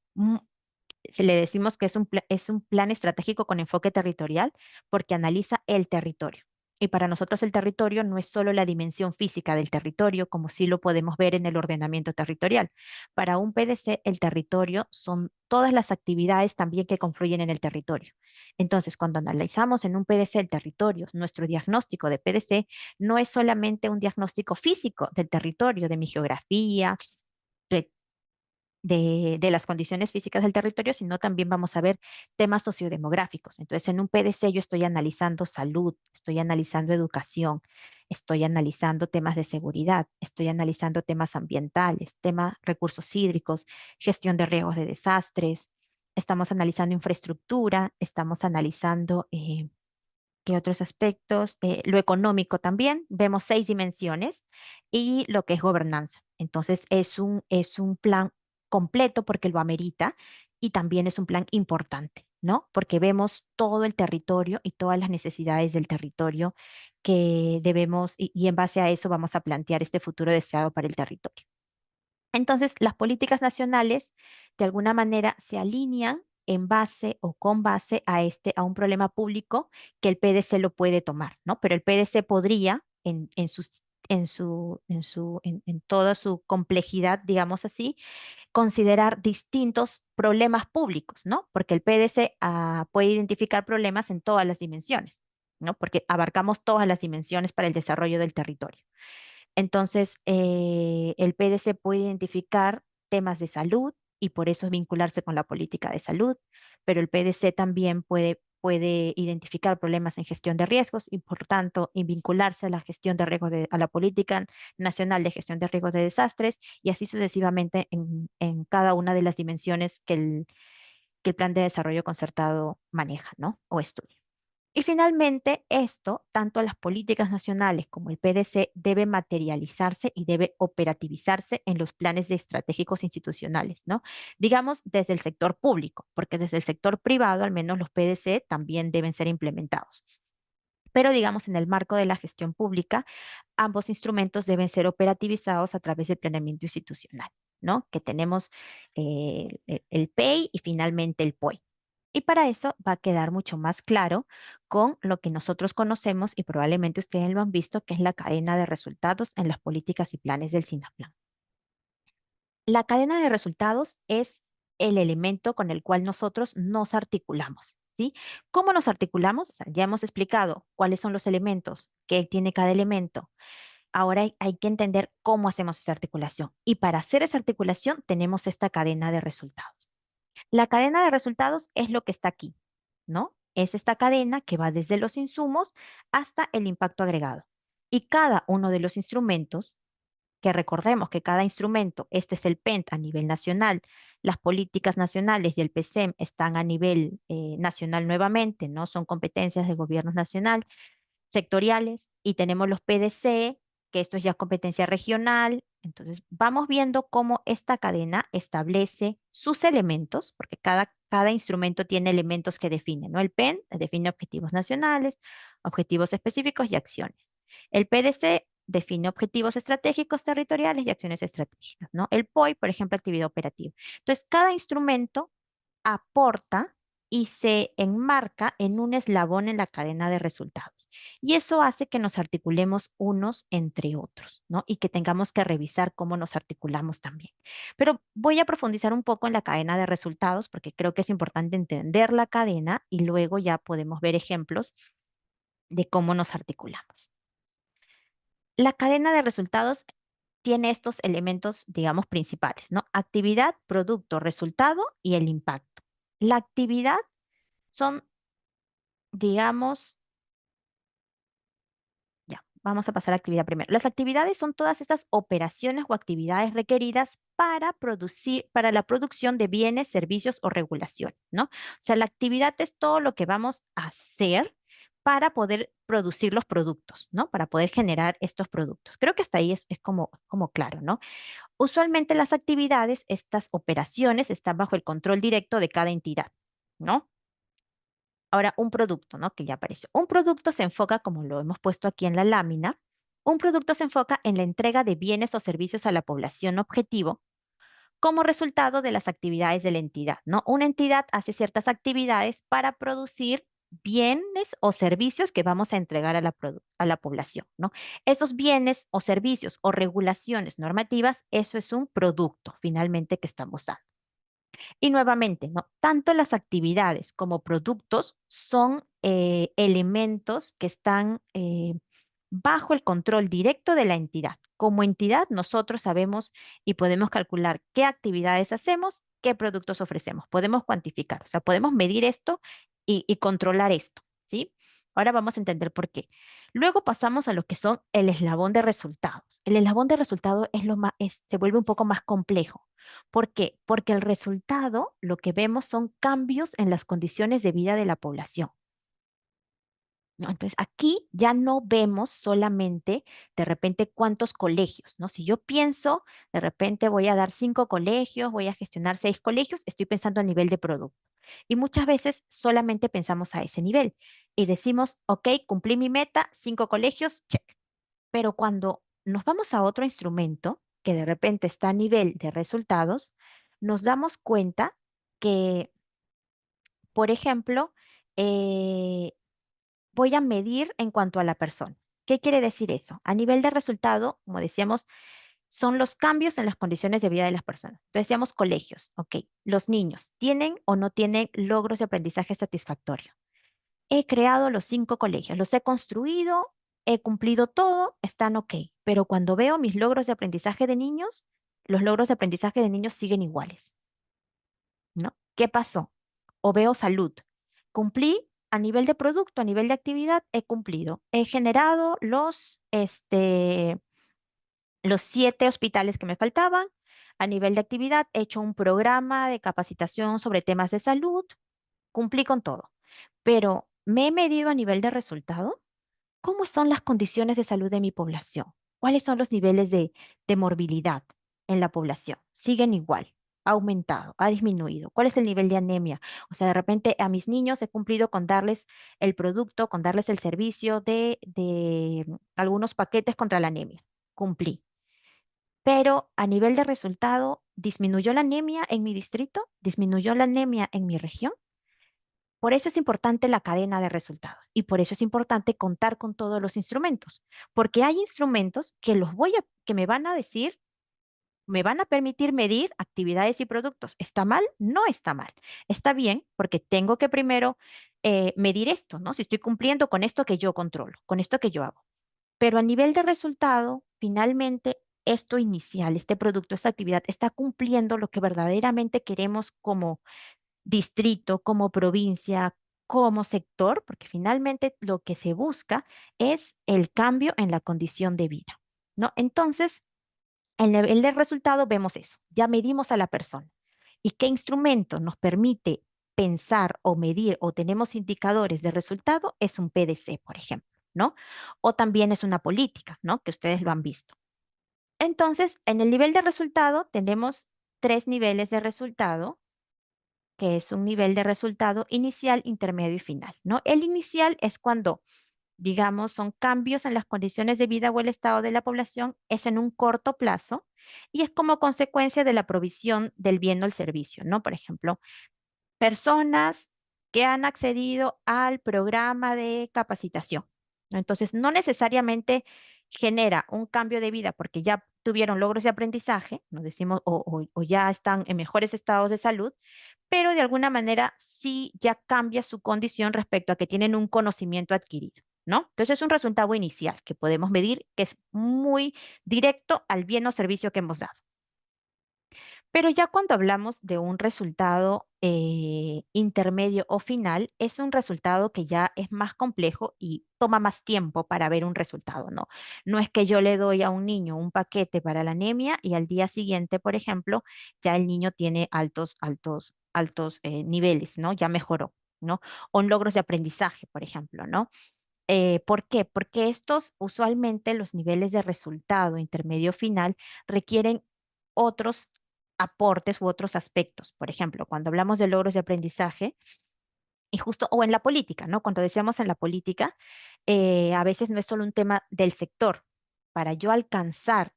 se le decimos que es un plan estratégico con enfoque territorial porque analiza el territorio. Y para nosotros el territorio no es solo la dimensión física del territorio, como sí lo podemos ver en el ordenamiento territorial. Para un PDC, el territorio son todas las actividades también que confluyen en el territorio. Entonces, cuando analizamos en un PDC el territorio, nuestro diagnóstico de PDC no es solamente un diagnóstico físico del territorio, de mi geografía, de las condiciones físicas del territorio, sino también vamos a ver temas sociodemográficos. Entonces, en un PDC yo estoy analizando salud, estoy analizando educación, estoy analizando temas de seguridad, estoy analizando temas ambientales, temas recursos hídricos, gestión de riesgos de desastres, estamos analizando infraestructura, estamos analizando ¿qué otros aspectos? Lo económico también, vemos 6 dimensiones y lo que es gobernanza. Entonces es un plan completo porque lo amerita y también es un plan importante, ¿no? Porque vemos todo el territorio y todas las necesidades del territorio que debemos, y en base a eso vamos a plantear este futuro deseado para el territorio. Entonces, las políticas nacionales de alguna manera se alinean en base o con base a a un problema público que el PDC lo puede tomar, ¿no? Pero el PDC podría, en toda su complejidad, digamos así, considerar distintos problemas públicos, ¿no? Porque el PDC puede identificar problemas en todas las dimensiones, ¿no? Porque abarcamos todas las dimensiones para el desarrollo del territorio. Entonces, el PDC puede identificar temas de salud y por eso es vincularse con la política de salud, pero el PDC también puede identificar problemas en gestión de riesgos y por tanto y vincularse a la gestión de riesgos a la política nacional de gestión de riesgos de desastres y así sucesivamente en cada una de las dimensiones que el plan de desarrollo concertado maneja, ¿no? O estudia. Y finalmente, esto, tanto las políticas nacionales como el PDC, debe materializarse y debe operativizarse en los planes de estratégicos institucionales, ¿no? Digamos, desde el sector público, porque desde el sector privado, al menos los PDC también deben ser implementados. Pero digamos, en el marco de la gestión pública, ambos instrumentos deben ser operativizados a través del planeamiento institucional, ¿no? Que tenemos el PEI y finalmente el POI. Y para eso va a quedar mucho más claro con lo que nosotros conocemos y probablemente ustedes lo han visto, que es la cadena de resultados en las políticas y planes del SINAPLAN. La cadena de resultados es el elemento con el cual nosotros nos articulamos, ¿sí? ¿Cómo nos articulamos? O sea, ya hemos explicado cuáles son los elementos que tiene cada elemento. Ahora hay que entender cómo hacemos esa articulación. Y para hacer esa articulación tenemos esta cadena de resultados. La cadena de resultados es lo que está aquí, ¿no? Es esta cadena que va desde los insumos hasta el impacto agregado. Y cada uno de los instrumentos, que recordemos que cada instrumento, este es el PENT a nivel nacional, las políticas nacionales y el PSEM están a nivel nacional nuevamente, ¿no? Son competencias del gobierno nacional sectoriales y tenemos los PDC, que esto es ya competencia regional. Entonces, vamos viendo cómo esta cadena establece sus elementos, porque cada instrumento tiene elementos que definen, ¿no? El PEN define objetivos nacionales, objetivos específicos y acciones. El PDC define objetivos estratégicos territoriales y acciones estratégicas, ¿no? El POI, por ejemplo, actividad operativa. Entonces, cada instrumento aporta y se enmarca en un eslabón en la cadena de resultados. Y eso hace que nos articulemos unos entre otros, ¿no? Y que tengamos que revisar cómo nos articulamos también. Pero voy a profundizar un poco en la cadena de resultados porque creo que es importante entender la cadena y luego ya podemos ver ejemplos de cómo nos articulamos. La cadena de resultados tiene estos elementos, digamos, principales, ¿no? Actividad, producto, resultado y el impacto. La actividad son, digamos, ya, vamos a pasar a actividad primero. Las actividades son todas estas operaciones o actividades requeridas para producir, para la producción de bienes, servicios o regulaciones, ¿no? O sea, la actividad es todo lo que vamos a hacer para poder producir los productos, ¿no? Para poder generar estos productos. Creo que hasta ahí es como claro, ¿no? Usualmente las actividades, estas operaciones, están bajo el control directo de cada entidad, ¿no? Ahora, un producto, ¿no? Que ya apareció. Un producto se enfoca, como lo hemos puesto aquí en la lámina, un producto se enfoca en la entrega de bienes o servicios a la población objetivo como resultado de las actividades de la entidad, ¿no? Una entidad hace ciertas actividades para producir bienes o servicios que vamos a entregar a a la población, ¿no? Esos bienes o servicios o regulaciones normativas, eso es un producto finalmente que estamos dando. Y nuevamente, ¿no? Tanto las actividades como productos son elementos que están bajo el control directo de la entidad. Como entidad, nosotros sabemos y podemos calcular qué actividades hacemos, qué productos ofrecemos. Podemos cuantificar, o sea, podemos medir esto y controlar esto, ¿sí? Ahora vamos a entender por qué. Luego pasamos a lo que son el eslabón de resultados. El eslabón de resultados se vuelve un poco más complejo. ¿Por qué? Porque el resultado, lo que vemos son cambios en las condiciones de vida de la población, ¿no? Entonces, aquí ya no vemos solamente de repente cuántos colegios, ¿no? Si yo pienso, de repente voy a dar 5 colegios, voy a gestionar 6 colegios, estoy pensando a nivel de producto. Y muchas veces solamente pensamos a ese nivel y decimos, ok, cumplí mi meta, 5 colegios, check. Pero cuando nos vamos a otro instrumento, que de repente está a nivel de resultados, nos damos cuenta que, por ejemplo, eh, voy a medir en cuanto a la persona. ¿Qué quiere decir eso? A nivel de resultado, como decíamos, son los cambios en las condiciones de vida de las personas. Entonces, decíamos colegios, ok, los niños, ¿tienen o no tienen logros de aprendizaje satisfactorio? He creado los 5 colegios, los he construido, he cumplido todo, están ok, pero cuando veo mis logros de aprendizaje de niños, los logros de aprendizaje de niños siguen iguales, ¿no? ¿Qué pasó? O veo salud. Cumplí a nivel de producto, a nivel de actividad, he cumplido. He generado los 7 hospitales que me faltaban. A nivel de actividad, he hecho un programa de capacitación sobre temas de salud, cumplí con todo. Pero me he medido a nivel de resultado. ¿Cómo son las condiciones de salud de mi población? ¿Cuáles son los niveles de morbilidad en la población? ¿Siguen igual? ¿Ha aumentado? ¿Ha disminuido? ¿Cuál es el nivel de anemia? O sea, de repente a mis niños he cumplido con darles el producto, con darles el servicio de algunos paquetes contra la anemia. Cumplí. Pero a nivel de resultado, ¿disminuyó la anemia en mi distrito? ¿Disminuyó la anemia en mi región? Por eso es importante la cadena de resultados y por eso es importante contar con todos los instrumentos, porque hay instrumentos que me van a decir, me van a permitir medir actividades y productos. ¿Está mal? No está mal. Está bien porque tengo que primero medir esto, ¿no? Si estoy cumpliendo con esto que yo controlo, con esto que yo hago. Pero a nivel de resultado, finalmente, esto inicial, este producto, esta actividad, está cumpliendo lo que verdaderamente queremos como distrito, como provincia, como sector, porque finalmente lo que se busca es el cambio en la condición de vida, ¿no? Entonces, en el del resultado vemos eso, ya medimos a la persona. ¿Y qué instrumento nos permite pensar o medir o tenemos indicadores de resultado? Es un PDC, por ejemplo, ¿no? O también es una política, ¿no? Que ustedes lo han visto. Entonces, en el nivel de resultado tenemos 3 niveles de resultado, que es un nivel de resultado inicial, intermedio y final, ¿no? El inicial es cuando, digamos, son cambios en las condiciones de vida o el estado de la población, es en un corto plazo y es como consecuencia de la provisión del bien o el servicio, ¿no? Por ejemplo, personas que han accedido al programa de capacitación, ¿no? Entonces, no necesariamente genera un cambio de vida porque ya tuvieron logros de aprendizaje, nos decimos, o ya están en mejores estados de salud, pero de alguna manera sí ya cambia su condición respecto a que tienen un conocimiento adquirido, ¿no? Entonces es un resultado inicial que podemos medir que es muy directo al bien o servicio que hemos dado. Pero ya cuando hablamos de un resultado intermedio o final, es un resultado que ya es más complejo y toma más tiempo para ver un resultado, ¿no? No es que yo le doy a un niño un paquete para la anemia y al día siguiente, por ejemplo, ya el niño tiene altos niveles, ¿no? Ya mejoró, ¿no? O en logros de aprendizaje, por ejemplo, ¿no? ¿Por qué? Porque estos usualmente los niveles de resultado intermedio final requieren otros aportes u otros aspectos. Por ejemplo, cuando hablamos de logros de aprendizaje, y justo, o en la política, ¿no? Cuando decíamos en la política, a veces no es solo un tema del sector. Para yo alcanzar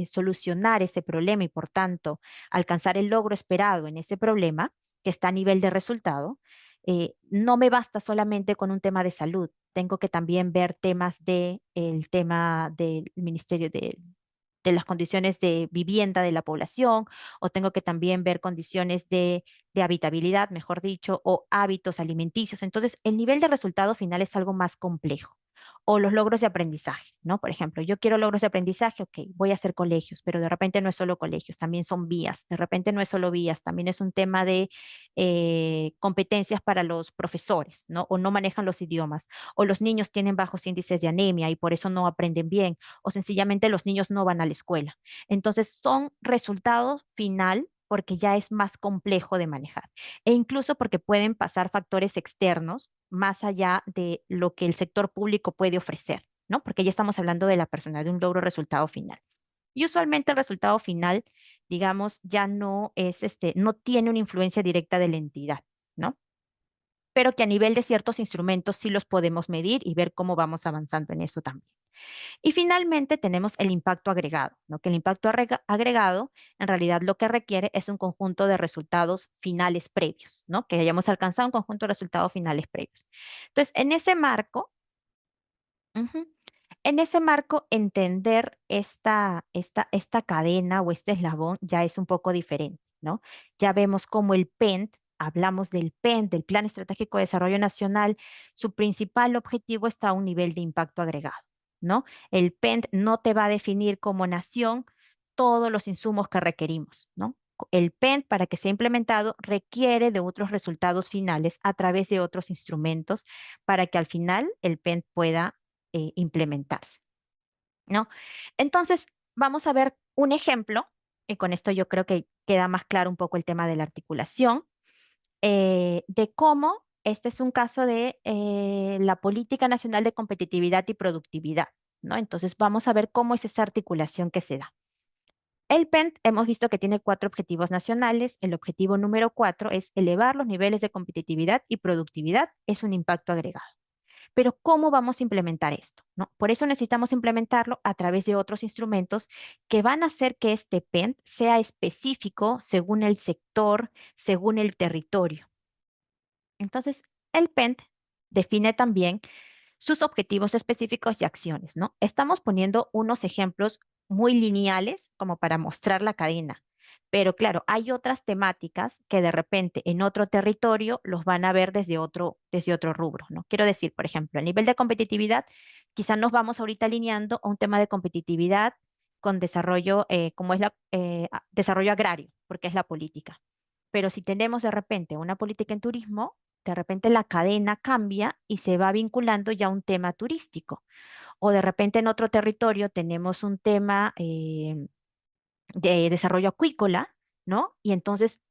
solucionar ese problema y por tanto alcanzar el logro esperado en ese problema, que está a nivel de resultado, no me basta solamente con un tema de salud. Tengo que también ver el tema del Ministerio de las condiciones de vivienda de la población, o tengo que también ver condiciones de habitabilidad, mejor dicho, o hábitos alimenticios. Entonces, el nivel de resultado final es algo más complejo. O los logros de aprendizaje, ¿no? Por ejemplo, yo quiero logros de aprendizaje, ok, voy a hacer colegios, pero de repente no es solo colegios, también son vías, de repente no es solo vías, también es un tema de competencias para los profesores, ¿no? O no manejan los idiomas, o los niños tienen bajos índices de anemia y por eso no aprenden bien, o sencillamente los niños no van a la escuela. Entonces, son resultados final porque ya es más complejo de manejar e incluso porque pueden pasar factores externos más allá de lo que el sector público puede ofrecer, ¿no? Porque ya estamos hablando de la persona, de un logro resultado final. Y usualmente el resultado final, digamos, ya no es no tiene una influencia directa de la entidad, ¿no? Pero que a nivel de ciertos instrumentos sí los podemos medir y ver cómo vamos avanzando en eso también. Y finalmente tenemos el impacto agregado, ¿no? Que el impacto agregado en realidad lo que requiere es un conjunto de resultados finales previos, ¿no? Que hayamos alcanzado un conjunto de resultados finales previos. Entonces, en ese marco, ujú, en ese marco, entender esta cadena o este eslabón ya es un poco diferente, ¿no? Ya vemos cómo el PENT, hablamos del PENT, del Plan Estratégico de Desarrollo Nacional, su principal objetivo está a un nivel de impacto agregado, ¿no? El PENT no te va a definir como nación todos los insumos que requerimos, ¿no? El PENT, para que sea implementado, requiere de otros resultados finales a través de otros instrumentos para que al final el PENT pueda implementarse, ¿no? Entonces, vamos a ver un ejemplo, y con esto yo creo que queda más claro un poco el tema de la articulación, de cómo este es un caso de la Política Nacional de Competitividad y Productividad, ¿no? Entonces, vamos a ver cómo es esa articulación que se da. El PENT hemos visto que tiene 4 objetivos nacionales. El objetivo número 4 es elevar los niveles de competitividad y productividad. Es un impacto agregado. Pero ¿cómo vamos a implementar esto? ¿No? Por eso necesitamos implementarlo a través de otros instrumentos que van a hacer que este PENT sea específico según el sector, según el territorio. Entonces, el PENT define también sus objetivos específicos y acciones, ¿no? Estamos poniendo unos ejemplos muy lineales como para mostrar la cadena, pero claro, hay otras temáticas que de repente en otro territorio los van a ver desde otro rubro, ¿no? Quiero decir, por ejemplo, a nivel de competitividad, quizás nos vamos ahorita alineando a un tema de competitividad con desarrollo, como es desarrollo agrario, porque es la política. Pero si tenemos de repente una política en turismo, de repente la cadena cambia y se va vinculando ya a un tema turístico. O de repente en otro territorio tenemos un tema de desarrollo acuícola, ¿no? Y entonces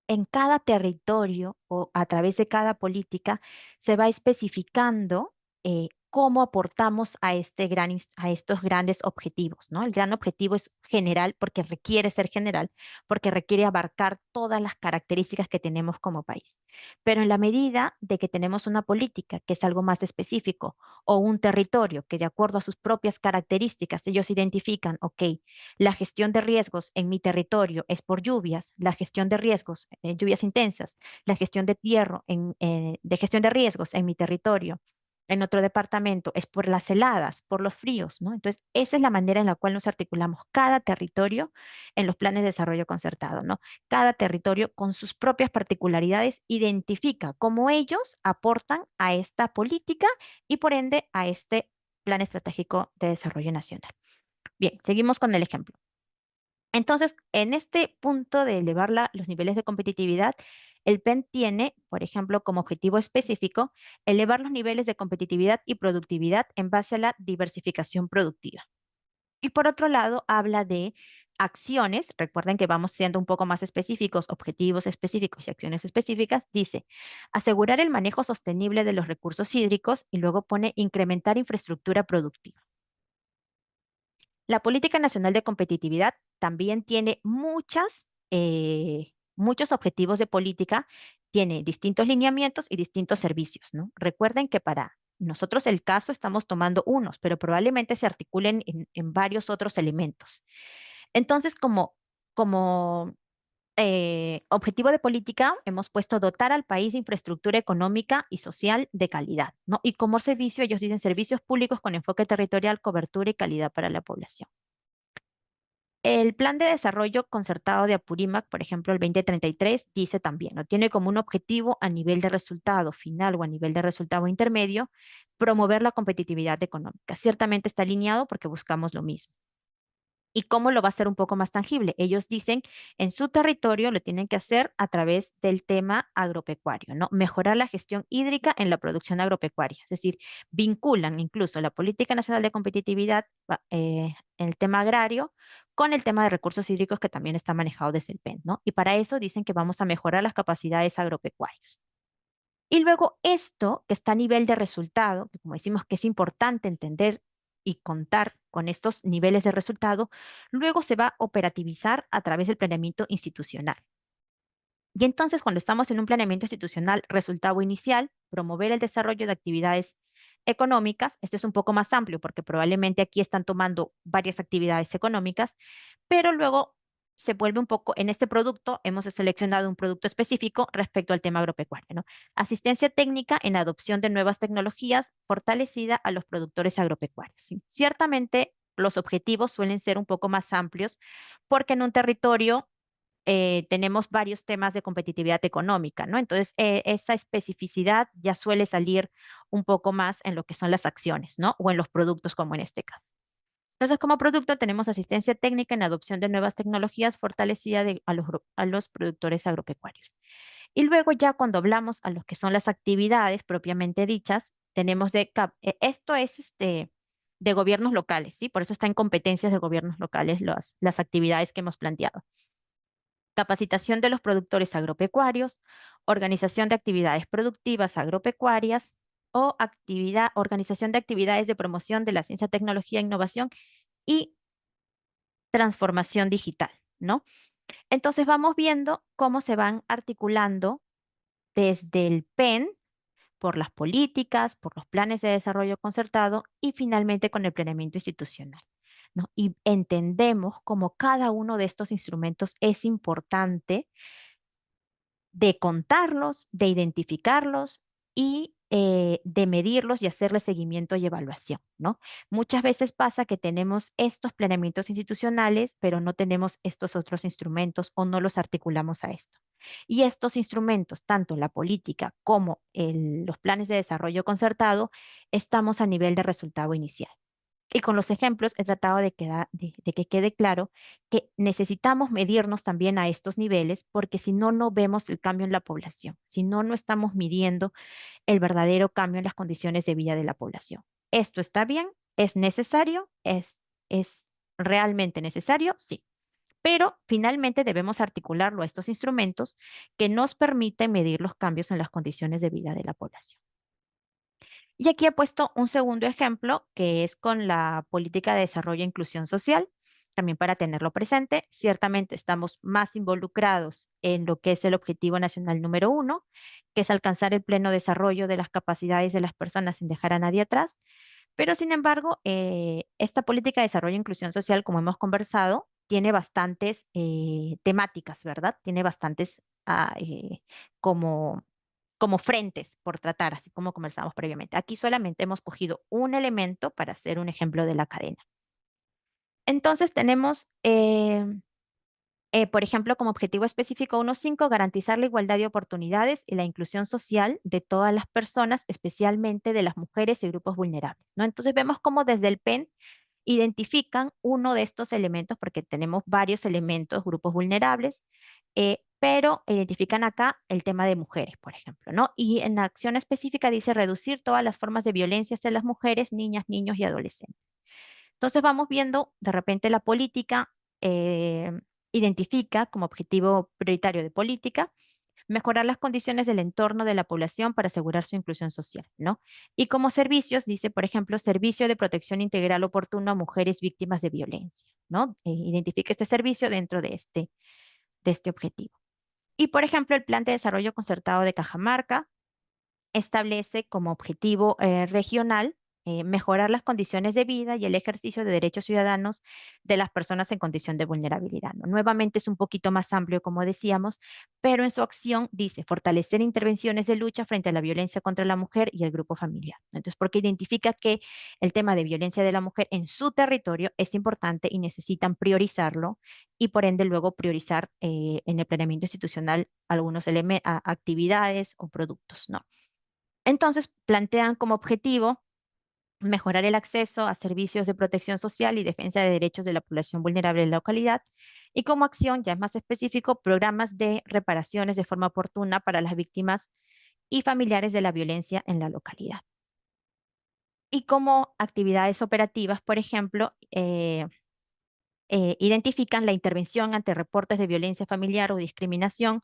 en cada territorio o a través de cada política se va especificando cómo aportamos a, a estos grandes objetivos, ¿no? El gran objetivo es general porque requiere ser general, porque requiere abarcar todas las características que tenemos como país. Pero en la medida de que tenemos una política que es algo más específico o un territorio que de acuerdo a sus propias características ellos identifican, ok, la gestión de riesgos en mi territorio es por lluvias, la gestión de riesgos, lluvias intensas, la gestión de de gestión de riesgos en mi territorio, en otro departamento es por las heladas, por los fríos, ¿no? Entonces, esa es la manera en la cual nos articulamos cada territorio en los planes de desarrollo concertado, ¿no? Cada territorio con sus propias particularidades identifica cómo ellos aportan a esta política y por ende a este plan estratégico de desarrollo nacional. Bien, seguimos con el ejemplo. Entonces, en este punto de elevar los niveles de competitividad, el PEN tiene, por ejemplo, como objetivo específico, elevar los niveles de competitividad y productividad en base a la diversificación productiva. Y por otro lado, habla de acciones, recuerden que vamos siendo un poco más específicos, objetivos específicos y acciones específicas, dice, asegurar el manejo sostenible de los recursos hídricos y luego pone incrementar infraestructura productiva. La Política Nacional de Competitividad también tiene muchos objetivos de política, tiene distintos lineamientos y distintos servicios, ¿no? Recuerden que para nosotros el caso estamos tomando unos, pero probablemente se articulen en varios otros elementos. Entonces, como objetivo de política, hemos puesto dotar al país de infraestructura económica y social de calidad, ¿no? Y como servicio, ellos dicen servicios públicos con enfoque territorial, cobertura y calidad para la población. El Plan de Desarrollo Concertado de Apurímac, por ejemplo, el 2033, dice también, ¿no? Tiene como un objetivo a nivel de resultado final o a nivel de resultado intermedio, promover la competitividad económica. Ciertamente está alineado porque buscamos lo mismo. ¿Y cómo lo va a hacer un poco más tangible? Ellos dicen, en su territorio lo tienen que hacer a través del tema agropecuario, ¿no? Mejorar la gestión hídrica en la producción agropecuaria. Es decir, vinculan incluso la Política Nacional de Competitividad, en el tema agrario, con el tema de recursos hídricos que también está manejado desde el PEN, ¿no? Y para eso dicen que vamos a mejorar las capacidades agropecuarias. Y luego esto, que está a nivel de resultado, que como decimos que es importante entender y contar con estos niveles de resultado, luego se va a operativizar a través del planeamiento institucional. Y entonces, cuando estamos en un planeamiento institucional, resultado inicial, promover el desarrollo de actividades económicas, esto es un poco más amplio porque probablemente aquí están tomando varias actividades económicas, pero luego se vuelve un poco, en este producto hemos seleccionado un producto específico respecto al tema agropecuario, ¿no? Asistencia técnica en adopción de nuevas tecnologías fortalecida a los productores agropecuarios. ¿Sí? Ciertamente los objetivos suelen ser un poco más amplios porque en un territorio tenemos varios temas de competitividad económica, ¿no? Entonces, esa especificidad ya suele salir un poco más en lo que son las acciones, ¿no? O en los productos, como en este caso. Entonces, como producto, tenemos asistencia técnica en adopción de nuevas tecnologías fortalecida a los productores agropecuarios. Y luego, ya cuando hablamos a lo que son las actividades propiamente dichas, tenemos esto es de gobiernos locales, ¿sí? Por eso está en competencias de gobiernos locales las actividades que hemos planteado. Capacitación de los productores agropecuarios, organización de actividades productivas agropecuarias o organización de actividades de promoción de la ciencia, tecnología, innovación y transformación digital, ¿no? Entonces vamos viendo cómo se van articulando desde el PEN por las políticas, por los planes de desarrollo concertado y finalmente con el planeamiento institucional, ¿no? Y entendemos cómo cada uno de estos instrumentos es importante de contarlos, de identificarlos y de medirlos y hacerle seguimiento y evaluación, ¿no? Muchas veces pasa que tenemos estos planeamientos institucionales, pero no tenemos estos otros instrumentos o no los articulamos a esto. Y estos instrumentos, tanto la política como los planes de desarrollo concertado, estamos a nivel de resultado inicial. Y con los ejemplos he tratado de que quede claro que necesitamos medirnos también a estos niveles porque si no, no vemos el cambio en la población. Si no, no estamos midiendo el verdadero cambio en las condiciones de vida de la población. ¿Esto está bien? ¿Es necesario? ¿Es realmente necesario? Sí. Pero finalmente debemos articularlo a estos instrumentos que nos permiten medir los cambios en las condiciones de vida de la población. Y aquí he puesto un segundo ejemplo que es con la política de desarrollo e inclusión social, también para tenerlo presente. Ciertamente estamos más involucrados en lo que es el objetivo nacional número 1, que es alcanzar el pleno desarrollo de las capacidades de las personas sin dejar a nadie atrás. Pero sin embargo, esta política de desarrollo e inclusión social, como hemos conversado, tiene bastantes temáticas, ¿verdad? Tiene bastantes como como frentes por tratar, así como conversamos previamente. Aquí solamente hemos cogido un elemento para hacer un ejemplo de la cadena. Entonces tenemos, por ejemplo, como objetivo específico 1.5, garantizar la igualdad de oportunidades y la inclusión social de todas las personas, especialmente de las mujeres y grupos vulnerables, ¿no? Entonces vemos cómo desde el PEN identifican uno de estos elementos, porque tenemos varios elementos, grupos vulnerables, pero identifican acá el tema de mujeres, por ejemplo, ¿no? Y en la acción específica dice reducir todas las formas de violencia hacia las mujeres, niñas, niños y adolescentes. Entonces vamos viendo de repente la política, eh, identifica como objetivo prioritario de política mejorar las condiciones del entorno de la población para asegurar su inclusión social, ¿no? Y como servicios, dice, por ejemplo, servicio de protección integral oportuno a mujeres víctimas de violencia, ¿no? Identifica este servicio dentro de este objetivo. Y, por ejemplo, el Plan de Desarrollo Concertado de Cajamarca establece como objetivo regional mejorar las condiciones de vida y el ejercicio de derechos ciudadanos de las personas en condición de vulnerabilidad, ¿no? Nuevamente es un poquito más amplio, como decíamos, pero en su acción dice fortalecer intervenciones de lucha frente a la violencia contra la mujer y el grupo familiar, ¿no? Entonces, porque identifica que el tema de violencia de la mujer en su territorio es importante y necesitan priorizarlo y por ende luego priorizar en el planeamiento institucional algunos actividades o productos, ¿no? Entonces, plantean como objetivo mejorar el acceso a servicios de protección social y defensa de derechos de la población vulnerable de la localidad y como acción, ya es más específico, programas de reparaciones de forma oportuna para las víctimas y familiares de la violencia en la localidad. Y como actividades operativas, por ejemplo, identifican la intervención ante reportes de violencia familiar o discriminación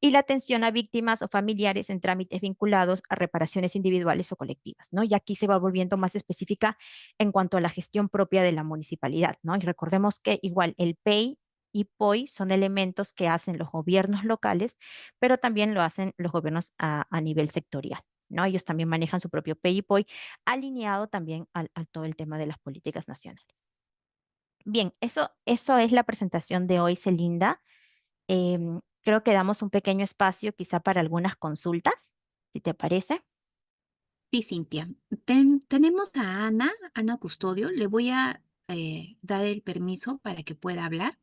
y la atención a víctimas o familiares en trámites vinculados a reparaciones individuales o colectivas, ¿no? Y aquí se va volviendo más específica en cuanto a la gestión propia de la municipalidad, ¿no? Y recordemos que igual el PEI y POI son elementos que hacen los gobiernos locales, pero también lo hacen los gobiernos a nivel sectorial. ¿no? Ellos también manejan su propio PayPoint, alineado también al todo el tema de las políticas nacionales. Bien, eso es la presentación de hoy, Celinda. Creo que damos un pequeño espacio quizá para algunas consultas, si te parece. Sí, Cintia. Tenemos a Ana, Ana Custodio. Le voy a dar el permiso para que pueda hablar.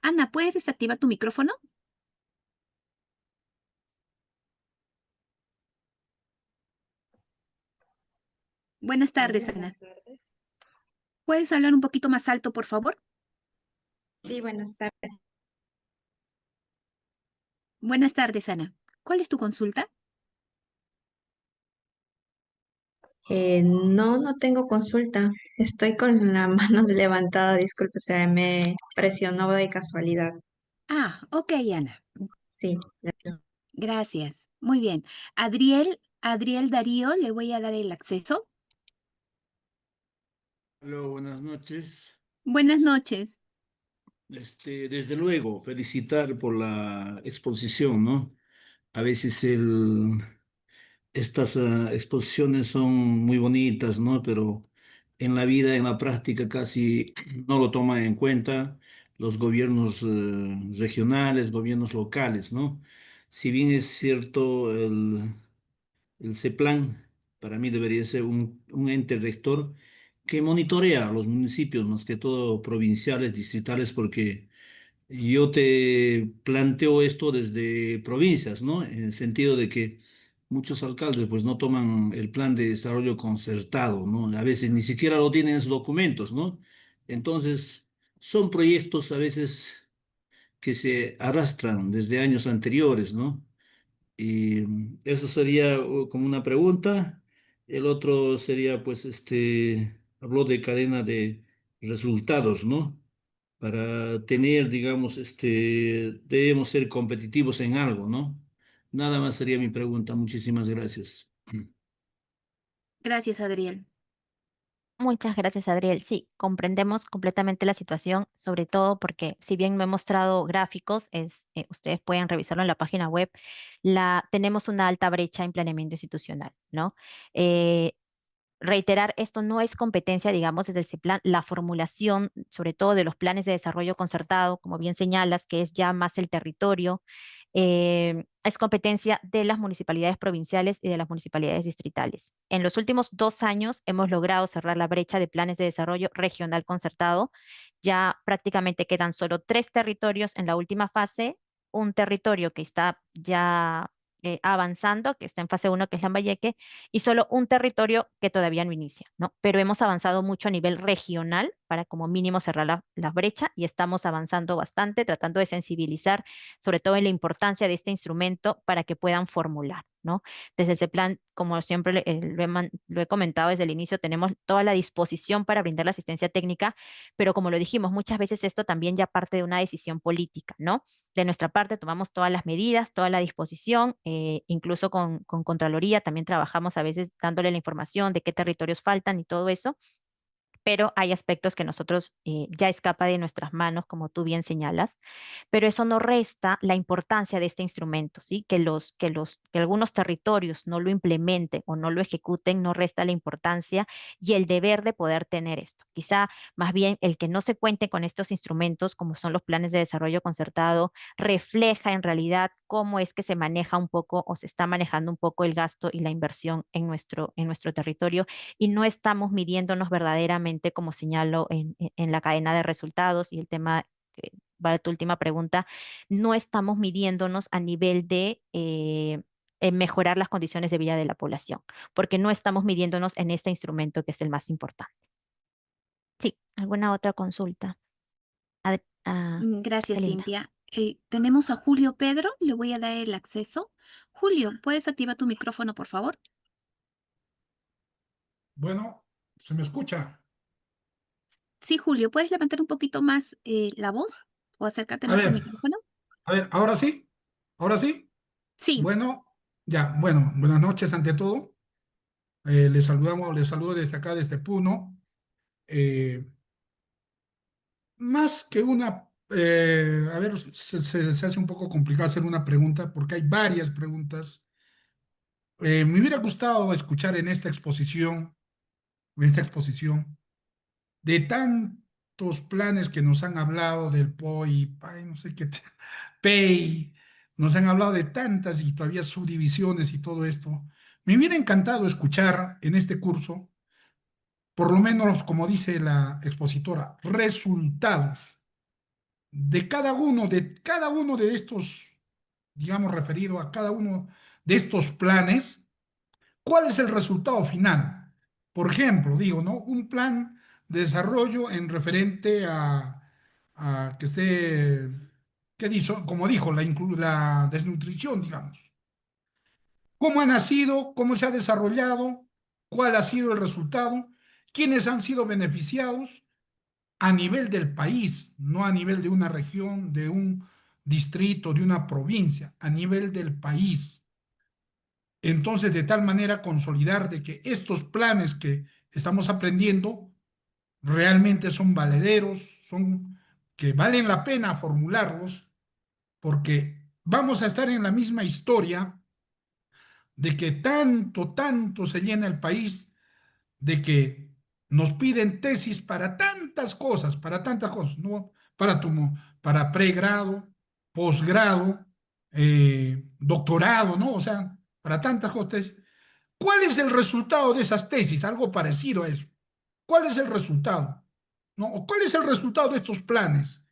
Ana, ¿puedes desactivar tu micrófono? Buenas Muy tardes, buenas Ana. tardes. ¿Puedes hablar un poquito más alto, por favor? Sí, buenas tardes. Buenas tardes, Ana. ¿Cuál es tu consulta? No, no tengo consulta. Estoy con la mano levantada. Disculpe, se me presionó de casualidad. Ah, ok, Ana. Sí, gracias. Gracias. Muy bien. Adriel Darío, le voy a dar el acceso. Hola, buenas noches. Buenas noches. Desde luego, felicitar por la exposición, ¿no? A veces estas exposiciones son muy bonitas, ¿no? Pero en la vida, en la práctica, casi no lo toman en cuenta los gobiernos regionales, gobiernos locales, ¿no? Si bien es cierto, el CEPLAN para mí debería ser un ente rector que monitorea a los municipios, más que todo provinciales, distritales, porque yo te planteo esto desde provincias, ¿no? En el sentido de que muchos alcaldes pues no toman el plan de desarrollo concertado, ¿no? A veces ni siquiera lo tienen en sus documentos, ¿no? Entonces, son proyectos a veces que se arrastran desde años anteriores, ¿no? Y eso sería como una pregunta. El otro sería, pues, habló de cadena de resultados, ¿no? Para tener, digamos, debemos ser competitivos en algo, ¿no? Nada más sería mi pregunta. Muchísimas gracias. Gracias, Adriel. Muchas gracias, Adriel. Sí, comprendemos completamente la situación, sobre todo porque si bien no he mostrado gráficos, ustedes pueden revisarlo en la página web, tenemos una alta brecha en planeamiento institucional, ¿no? Eh, Reiterar, esto no es competencia, digamos, desde ese plan, la formulación, sobre todo de los planes de desarrollo concertado, como bien señalas, que es ya más el territorio, es competencia de las municipalidades provinciales y de las municipalidades distritales. En los últimos 2 años hemos logrado cerrar la brecha de planes de desarrollo regional concertado. Ya prácticamente quedan solo 3 territorios en la última fase, un territorio que está ya avanzando, que está en fase 1, que es Lambayeque, y solo un territorio que todavía no inicia, ¿no? Pero hemos avanzado mucho a nivel regional para como mínimo cerrar la brecha y estamos avanzando bastante, tratando de sensibilizar sobre todo en la importancia de este instrumento para que puedan formular, ¿no? Desde ese plan, como siempre lo he comentado desde el inicio, tenemos toda la disposición para brindar la asistencia técnica, pero como lo dijimos, muchas veces esto también ya parte de una decisión política, ¿no? De nuestra parte tomamos todas las medidas, toda la disposición, incluso con Contraloría también trabajamos a veces dándole la información de qué territorios faltan y todo eso, pero hay aspectos que nosotros ya escapa de nuestras manos, como tú bien señalas, pero eso no resta la importancia de este instrumento, ¿sí? Que algunos territorios no lo implementen o no lo ejecuten, no resta la importancia y el deber de poder tener esto. Quizá más bien el que no se cuente con estos instrumentos, como son los planes de desarrollo concertado, refleja en realidad cómo es que se maneja un poco o se está manejando un poco el gasto y la inversión en nuestro territorio y no estamos midiéndonos verdaderamente, como señalo en la cadena de resultados y el tema, va a tu última pregunta, no estamos midiéndonos a nivel de mejorar las condiciones de vida de la población, porque no estamos midiéndonos en este instrumento que es el más importante. Sí, ¿alguna otra consulta? Gracias, Belinda. Cintia. Tenemos a Julio Pedro. Le voy a dar el acceso. Julio, ¿puedes activar tu micrófono, por favor? Bueno, ¿se me escucha? Sí, Julio, ¿puedes levantar un poquito más la voz o acercarte A más al ver, micrófono? ahora sí, ahora sí. Sí, Bueno, ya, bueno, buenas noches ante todo. Les saludo desde acá, desde Puno. Eh, Más que una, a ver, se hace un poco complicado hacer una pregunta porque hay varias preguntas. Me hubiera gustado escuchar en esta exposición, de tantos planes que nos han hablado del POI, PAI, no sé qué, PEI, nos han hablado de tantas y todavía subdivisiones y todo esto. Me hubiera encantado escuchar en este curso, por lo menos como dice la expositora, resultados de cada uno de estos, digamos, referido a cada uno de estos planes. ¿Cuál es el resultado final? Por ejemplo, digo, ¿no? Un plan de desarrollo en referente a que esté, ¿qué dijo? Como dijo, la desnutrición, digamos. ¿Cómo ha nacido? ¿Cómo se ha desarrollado? ¿Cuál ha sido el resultado? ¿Quiénes han sido beneficiados? A nivel del país, no a nivel de una región, de un distrito, de una provincia, a nivel del país. Entonces, de tal manera consolidar de que estos planes que estamos aprendiendo realmente son valederos, son que valen la pena formularlos, porque vamos a estar en la misma historia de que tanto se llena el país, de que nos piden tesis para tantas cosas, ¿no? Para pregrado, posgrado, doctorado, ¿no? O sea, para tantas cosas. ¿Cuál es el resultado de esas tesis? Algo parecido a eso. ¿Cuál es el resultado? ¿No? ¿O cuál es el resultado de estos planes?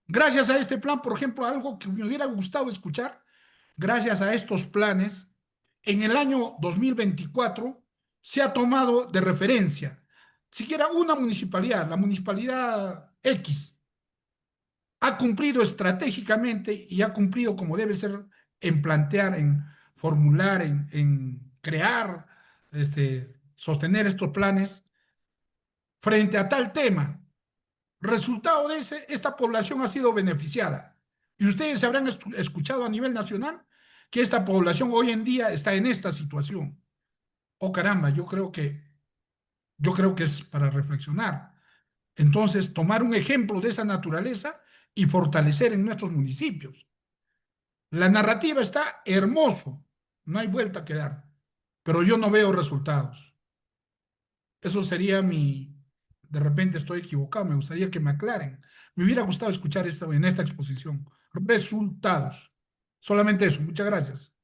Gracias a este plan, por ejemplo, algo que me hubiera gustado escuchar, gracias a estos planes, en el año 2024 se ha tomado de referencia siquiera una municipalidad, la municipalidad X, ha cumplido estratégicamente y ha cumplido como debe ser en plantear, en formular, en crear, sostener estos planes frente a tal tema. Resultado de esta población ha sido beneficiada. Y ustedes habrán escuchado a nivel nacional que esta población hoy en día está en esta situación. Oh caramba, yo creo que es para reflexionar. Entonces, tomar un ejemplo de esa naturaleza y fortalecer en nuestros municipios. La narrativa está hermoso, no hay vuelta que dar, pero yo no veo resultados. Eso sería de repente estoy equivocado, me gustaría que me aclaren. Me hubiera gustado escuchar esto en esta exposición. Resultados. Solamente eso, muchas gracias.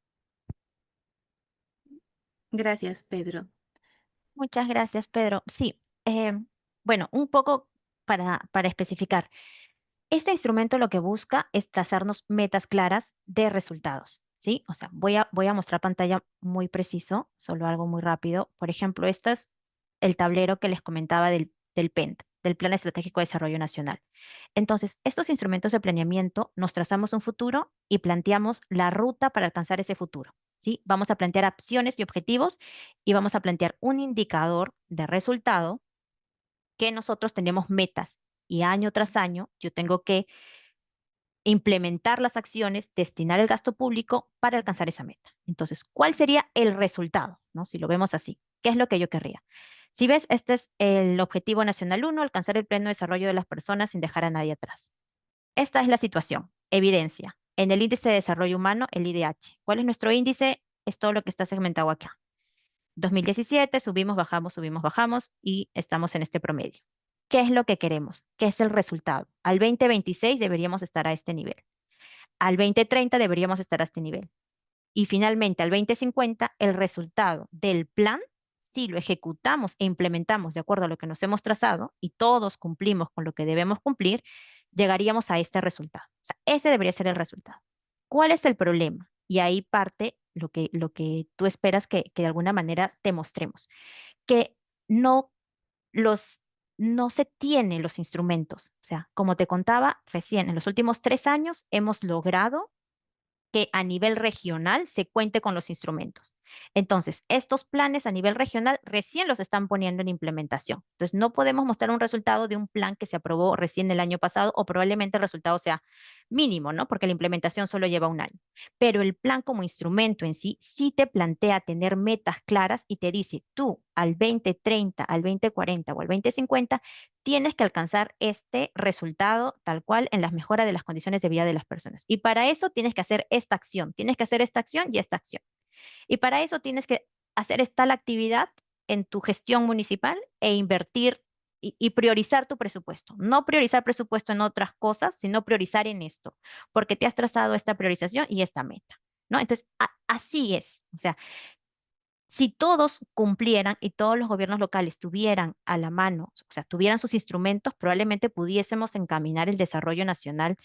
Gracias, Pedro. Muchas gracias, Pedro. Sí, bueno, un poco para especificar. Este instrumento lo que busca es trazarnos metas claras de resultados, ¿sí? O sea, voy a mostrar pantalla muy preciso, solo algo muy rápido. Por ejemplo, este es el tablero que les comentaba del PENT, del Plan Estratégico de Desarrollo Nacional. Entonces, estos instrumentos de planeamiento nos trazamos un futuro y planteamos la ruta para alcanzar ese futuro, ¿sí? Vamos a plantear acciones y objetivos y vamos a plantear un indicador de resultado que nosotros tenemos metas y año tras año yo tengo que implementar las acciones, destinar el gasto público para alcanzar esa meta. Entonces, ¿cuál sería el resultado? ¿No? Si lo vemos así, ¿qué es lo que yo querría? Si ves, este es el objetivo nacional 1, alcanzar el pleno desarrollo de las personas sin dejar a nadie atrás. Esta es la situación, evidencia. En el índice de desarrollo humano, el IDH. ¿Cuál es nuestro índice? Es todo lo que está segmentado acá. 2017, subimos, bajamos y estamos en este promedio. ¿Qué es lo que queremos? ¿Qué es el resultado? Al 2026 deberíamos estar a este nivel. Al 2030 deberíamos estar a este nivel. Y finalmente, al 2050, el resultado del plan, si lo ejecutamos e implementamos de acuerdo a lo que nos hemos trazado y todos cumplimos con lo que debemos cumplir, llegaríamos a este resultado. O sea, ese debería ser el resultado. ¿Cuál es el problema? Y ahí parte lo que tú esperas que de alguna manera te mostremos, que no los no se tienen los instrumentos. O sea, como te contaba recién, en los últimos 3 años hemos logrado que a nivel regional se cuente con los instrumentos. Entonces, estos planes a nivel regional recién los están poniendo en implementación. Entonces, no podemos mostrar un resultado de un plan que se aprobó recién el año pasado o probablemente el resultado sea mínimo, ¿no? Porque la implementación solo lleva un año. Pero el plan como instrumento en sí, sí te plantea tener metas claras y te dice, tú al 2030, al 2040 o al 2050, tienes que alcanzar este resultado tal cual en las mejoras de las condiciones de vida de las personas. Y para eso tienes que hacer esta acción y esta acción. Y para eso tienes que hacer esta la actividad en tu gestión municipal e invertir y priorizar tu presupuesto. No priorizar presupuesto en otras cosas, sino priorizar en esto, porque te has trazado esta priorización y esta meta, ¿no? Entonces, así es. O sea, si todos cumplieran y todos los gobiernos locales tuvieran a la mano, o sea, tuvieran sus instrumentos, probablemente pudiésemos encaminar el desarrollo nacional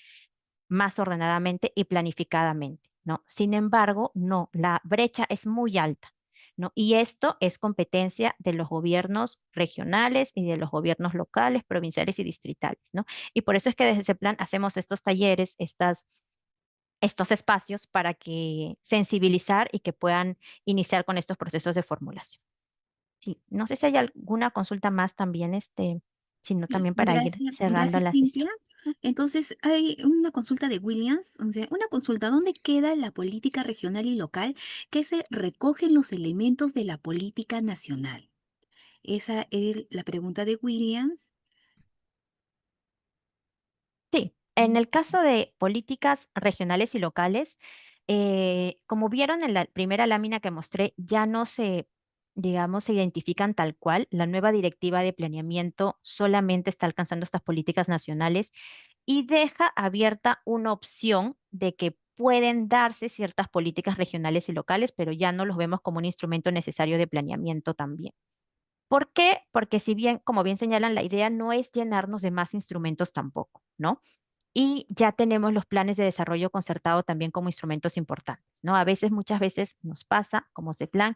más ordenadamente y planificadamente, ¿no? Sin embargo, no, la brecha es muy alta, ¿no? Y esto es competencia de los gobiernos regionales y de los gobiernos locales, provinciales y distritales, ¿no? Y por eso es que desde ese plan hacemos estos talleres, estos espacios para que sensibilizar y que puedan iniciar con estos procesos de formulación. Sí, no sé si hay alguna consulta más también, sino también para ir Gracias, cerrando gracias, la Cintia. sesión. Entonces, hay una consulta de Williams, o sea, una consulta, ¿dónde queda la política regional y local que se recogen los elementos de la política nacional? Esa es la pregunta de Williams. Sí, en el caso de políticas regionales y locales, como vieron en la primera lámina que mostré, ya no se, digamos, se identifican tal cual. La nueva directiva de planeamiento solamente está alcanzando estas políticas nacionales y deja abierta una opción de que pueden darse ciertas políticas regionales y locales, pero ya no los vemos como un instrumento necesario de planeamiento también. ¿Por qué? Porque si bien, como bien señalan, la idea no es llenarnos de más instrumentos tampoco, ¿no? Y ya tenemos los planes de desarrollo concertado también como instrumentos importantes, ¿no? A veces, muchas veces nos pasa, como plan,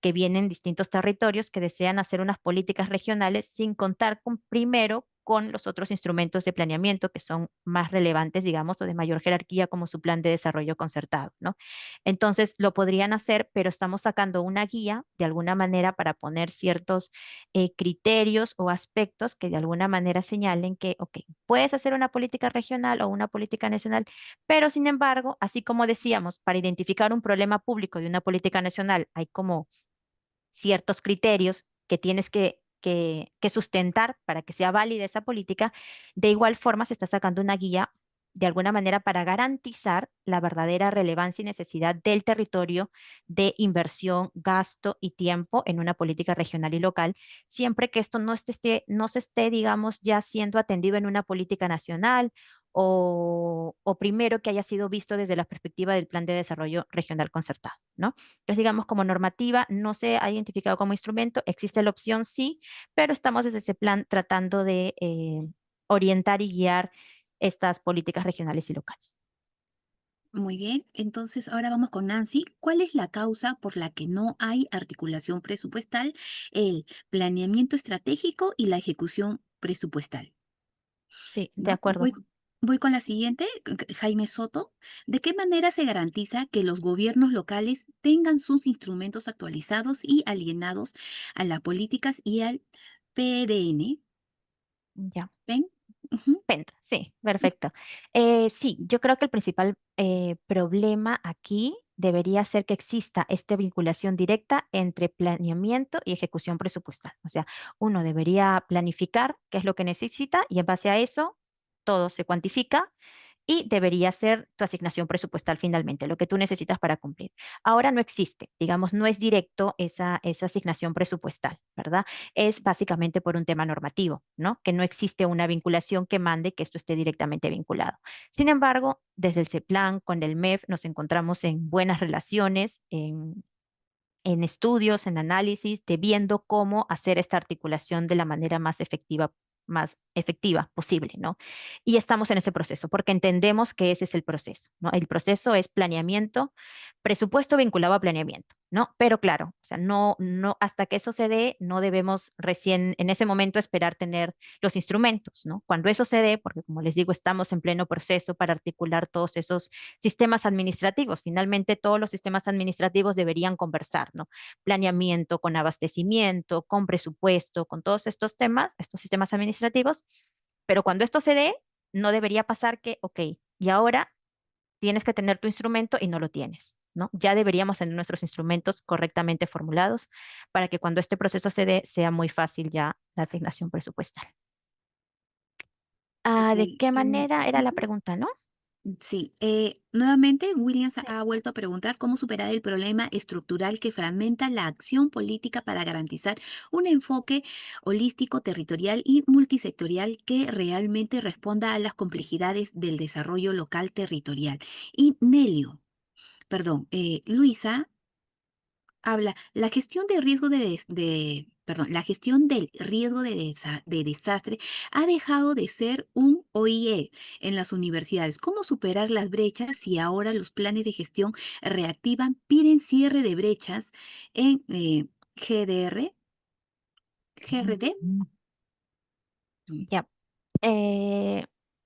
que vienen distintos territorios que desean hacer unas políticas regionales sin contar primero con los otros instrumentos de planeamiento que son más relevantes, digamos, o de mayor jerarquía, como su plan de desarrollo concertado, ¿no? Entonces, lo podrían hacer, pero estamos sacando una guía de alguna manera para poner ciertos criterios o aspectos que de alguna manera señalen que, ok, puedes hacer una política regional o una política nacional, pero sin embargo, así como decíamos, para identificar un problema público de una política nacional hay como ciertos criterios que tienes que sustentar para que sea válida esa política, de igual forma se está sacando una guía de alguna manera para garantizar la verdadera relevancia y necesidad del territorio de inversión, gasto y tiempo en una política regional y local, siempre que esto no se esté, digamos, ya siendo atendido en una política nacional o primero que haya sido visto desde la perspectiva del Plan de Desarrollo Regional Concertado, ¿no? Entonces, digamos, como normativa no se ha identificado como instrumento, existe la opción sí, pero estamos desde ese plan tratando de orientar y guiar estas políticas regionales y locales. Muy bien, entonces ahora vamos con Nancy. ¿Cuál es la causa por la que no hay articulación presupuestal, el planeamiento estratégico y la ejecución presupuestal? Sí, de ¿No? acuerdo. Voy con la siguiente, Jaime Soto. ¿De qué manera se garantiza que los gobiernos locales tengan sus instrumentos actualizados y alienados a las políticas y al PDN? Ya. ¿Ven? Ujú. Penta, sí, perfecto. Sí, yo creo que el principal problema aquí debería ser que exista esta vinculación directa entre planeamiento y ejecución presupuestal. O sea, uno debería planificar qué es lo que necesita y en base a eso todo se cuantifica y debería ser tu asignación presupuestal finalmente, lo que tú necesitas para cumplir. Ahora no existe, digamos, no es directo esa asignación presupuestal, ¿verdad? Es básicamente por un tema normativo, ¿no? Que no existe una vinculación que mande que esto esté directamente vinculado. Sin embargo, desde el CEPLAN con el MEF nos encontramos en buenas relaciones, en estudios, en análisis, de viendo cómo hacer esta articulación de la manera más efectiva posible, ¿no? Y estamos en ese proceso porque entendemos que ese es el proceso, ¿no? El proceso es planeamiento, presupuesto vinculado a planeamiento, ¿no? Pero claro, o sea, hasta que eso se dé, no debemos recién en ese momento esperar tener los instrumentos, ¿no? Cuando eso se dé, porque como les digo, estamos en pleno proceso para articular todos esos sistemas administrativos. Finalmente, todos los sistemas administrativos deberían conversar, ¿no? Planeamiento con abastecimiento, con presupuesto, con todos estos temas, estos sistemas administrativos. Pero cuando esto se dé, no debería pasar que, ok, y ahora tienes que tener tu instrumento y no lo tienes, ¿no? Ya deberíamos tener nuestros instrumentos correctamente formulados para que cuando este proceso se dé, sea muy fácil ya la asignación presupuestal. Ok, ¿De qué manera era la ujú. pregunta, no? Sí, nuevamente Williams ha vuelto a preguntar cómo superar el problema estructural que fragmenta la acción política para garantizar un enfoque holístico, territorial y multisectorial que realmente responda a las complejidades del desarrollo local territorial. Y Luisa habla, la gestión de riesgo la gestión del riesgo de desastre ha dejado de ser un OIE en las universidades. ¿Cómo superar las brechas si ahora los planes de gestión reactivan piden cierre de brechas en GDR, GRD, Mm. Ya. Eh,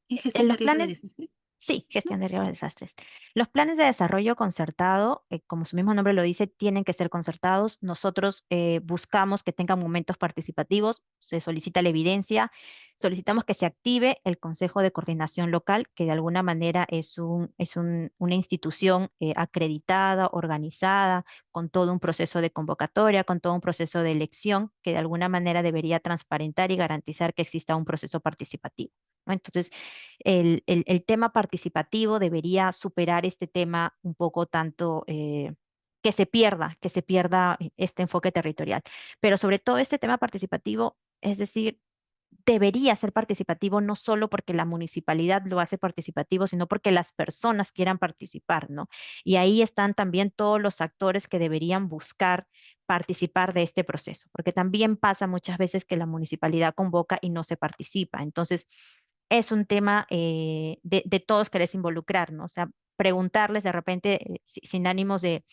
en en gestión de los riesgo de planes, desastre? sí, gestión de riesgos de desastres. Los planes de desarrollo concertado, como su mismo nombre lo dice, tienen que ser concertados. Nosotros buscamos que tengan momentos participativos, se solicita la evidencia, solicitamos que se active el Consejo de Coordinación Local, que de alguna manera una institución acreditada, organizada, con todo un proceso de convocatoria, con todo un proceso de elección, que de alguna manera debería transparentar y garantizar que exista un proceso participativo, ¿no? Entonces, el tema participativo debería superar este tema un poco tanto que se pierda este enfoque territorial. Pero sobre todo este tema participativo, es decir, debería ser participativo no solo porque la municipalidad lo hace participativo, sino porque las personas quieran participar, ¿no? Y ahí están también todos los actores que deberían buscar participar de este proceso, porque también pasa muchas veces que la municipalidad convoca y no se participa. Entonces, es un tema de todos quererse involucrar, ¿no? O sea, preguntarles de repente, sin ánimos de,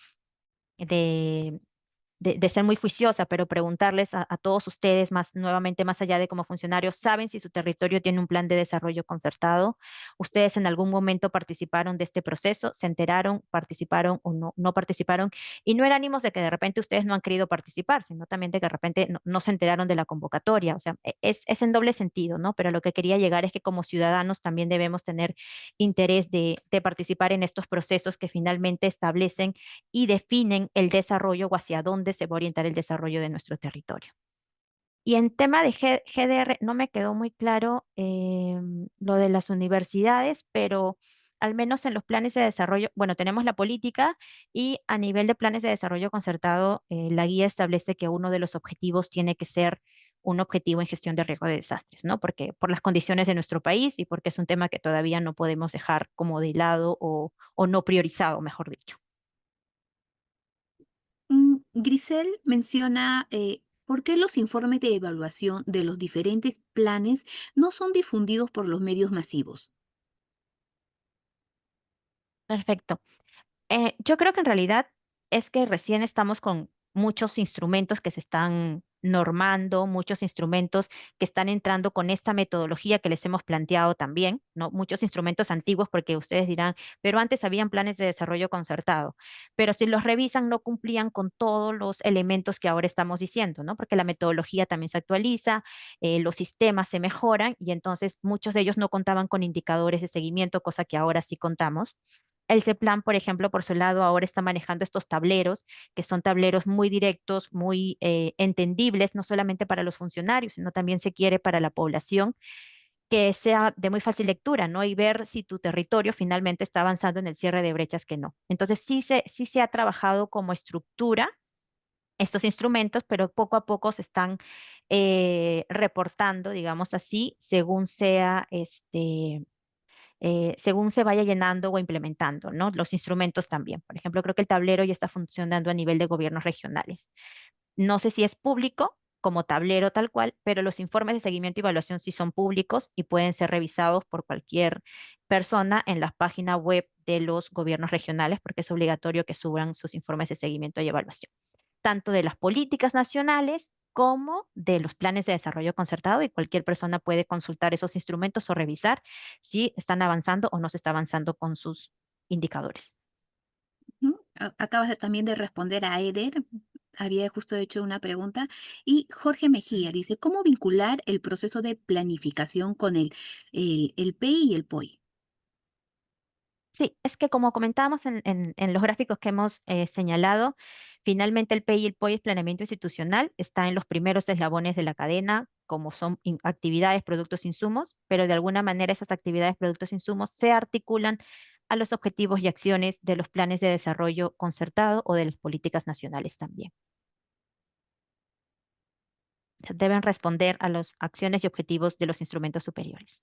de ser muy juiciosa, pero preguntarles a todos ustedes más nuevamente, más allá de como funcionarios, ¿saben si su territorio tiene un plan de desarrollo concertado? ¿Ustedes en algún momento participaron de este proceso? ¿Se enteraron, participaron o no participaron? Y no era ánimos de que de repente ustedes no han querido participar, sino también de que de repente no se enteraron de la convocatoria. O sea, es en doble sentido, ¿no? Pero lo que quería llegar es que como ciudadanos también debemos tener interés de participar en estos procesos que finalmente establecen y definen el desarrollo o hacia dónde se va a orientar el desarrollo de nuestro territorio. Y en tema de GDR, no me quedó muy claro lo de las universidades, pero al menos en los planes de desarrollo, bueno, tenemos la política y a nivel de planes de desarrollo concertado, la guía establece que uno de los objetivos tiene que ser un objetivo en gestión de riesgo de desastres, ¿no? Porque por las condiciones de nuestro país y porque es un tema que todavía no podemos dejar como de lado o no priorizado, mejor dicho. Grisel menciona por qué los informes de evaluación de los diferentes planes no son difundidos por los medios masivos. Perfecto. Yo creo que en realidad es que recién estamos con muchos instrumentos que se están normando, muchos instrumentos que están entrando con esta metodología que les hemos planteado también, ¿no? Muchos instrumentos antiguos porque ustedes dirán, pero antes habían planes de desarrollo concertado, pero si los revisan no cumplían con todos los elementos que ahora estamos diciendo, ¿no? Porque la metodología también se actualiza, los sistemas se mejoran y entonces muchos de ellos no contaban con indicadores de seguimiento, cosa que ahora sí contamos. El CEPLAN, por ejemplo, por su lado, ahora está manejando estos tableros, que son tableros muy directos, muy entendibles, no solamente para los funcionarios, sino también se quiere para la población, que sea de muy fácil lectura, ¿no? Y ver si tu territorio finalmente está avanzando en el cierre de brechas que no. Entonces, sí se ha trabajado como estructura estos instrumentos, pero poco a poco se están reportando, digamos así, según se vaya llenando o implementando, ¿no? Los instrumentos también. Por ejemplo, creo que el tablero ya está funcionando a nivel de gobiernos regionales. No sé si es público como tablero tal cual, pero los informes de seguimiento y evaluación sí son públicos y pueden ser revisados por cualquier persona en la página web de los gobiernos regionales, porque es obligatorio que suban sus informes de seguimiento y evaluación tanto de las políticas nacionales como de los planes de desarrollo concertado y cualquier persona puede consultar esos instrumentos o revisar si están avanzando o no se está avanzando con sus indicadores. Acabas también de responder a Eder, había justo hecho una pregunta, y Jorge Mejía dice, ¿cómo vincular el proceso de planificación con el PI y el POI? Sí, es que como comentábamos en los gráficos que hemos señalado, finalmente el PI y el POI es planeamiento institucional, está en los primeros eslabones de la cadena, como son actividades, productos, insumos, pero de alguna manera esas actividades, productos, insumos se articulan a los objetivos y acciones de los planes de desarrollo concertado o de las políticas nacionales también. Deben responder a las acciones y objetivos de los instrumentos superiores.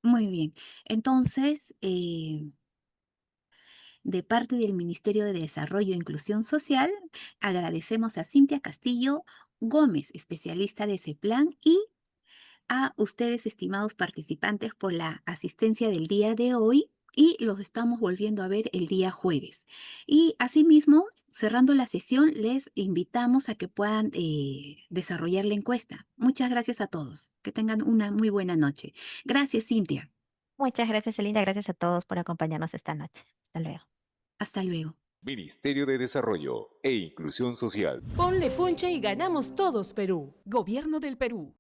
Muy bien. Entonces, de parte del Ministerio de Desarrollo e Inclusión Social, agradecemos a Cintia Castillo Gómez, especialista de ese plan, y a ustedes, estimados participantes, por la asistencia del día de hoy. Y los estamos volviendo a ver el día jueves. Y asimismo, cerrando la sesión, les invitamos a que puedan desarrollar la encuesta. Muchas gracias a todos. Que tengan una muy buena noche. Gracias, Cintia. Muchas gracias, Elinda. Gracias a todos por acompañarnos esta noche. Hasta luego. Hasta luego. Ministerio de Desarrollo e Inclusión Social. Ponle punche y ganamos todos, Perú. Gobierno del Perú.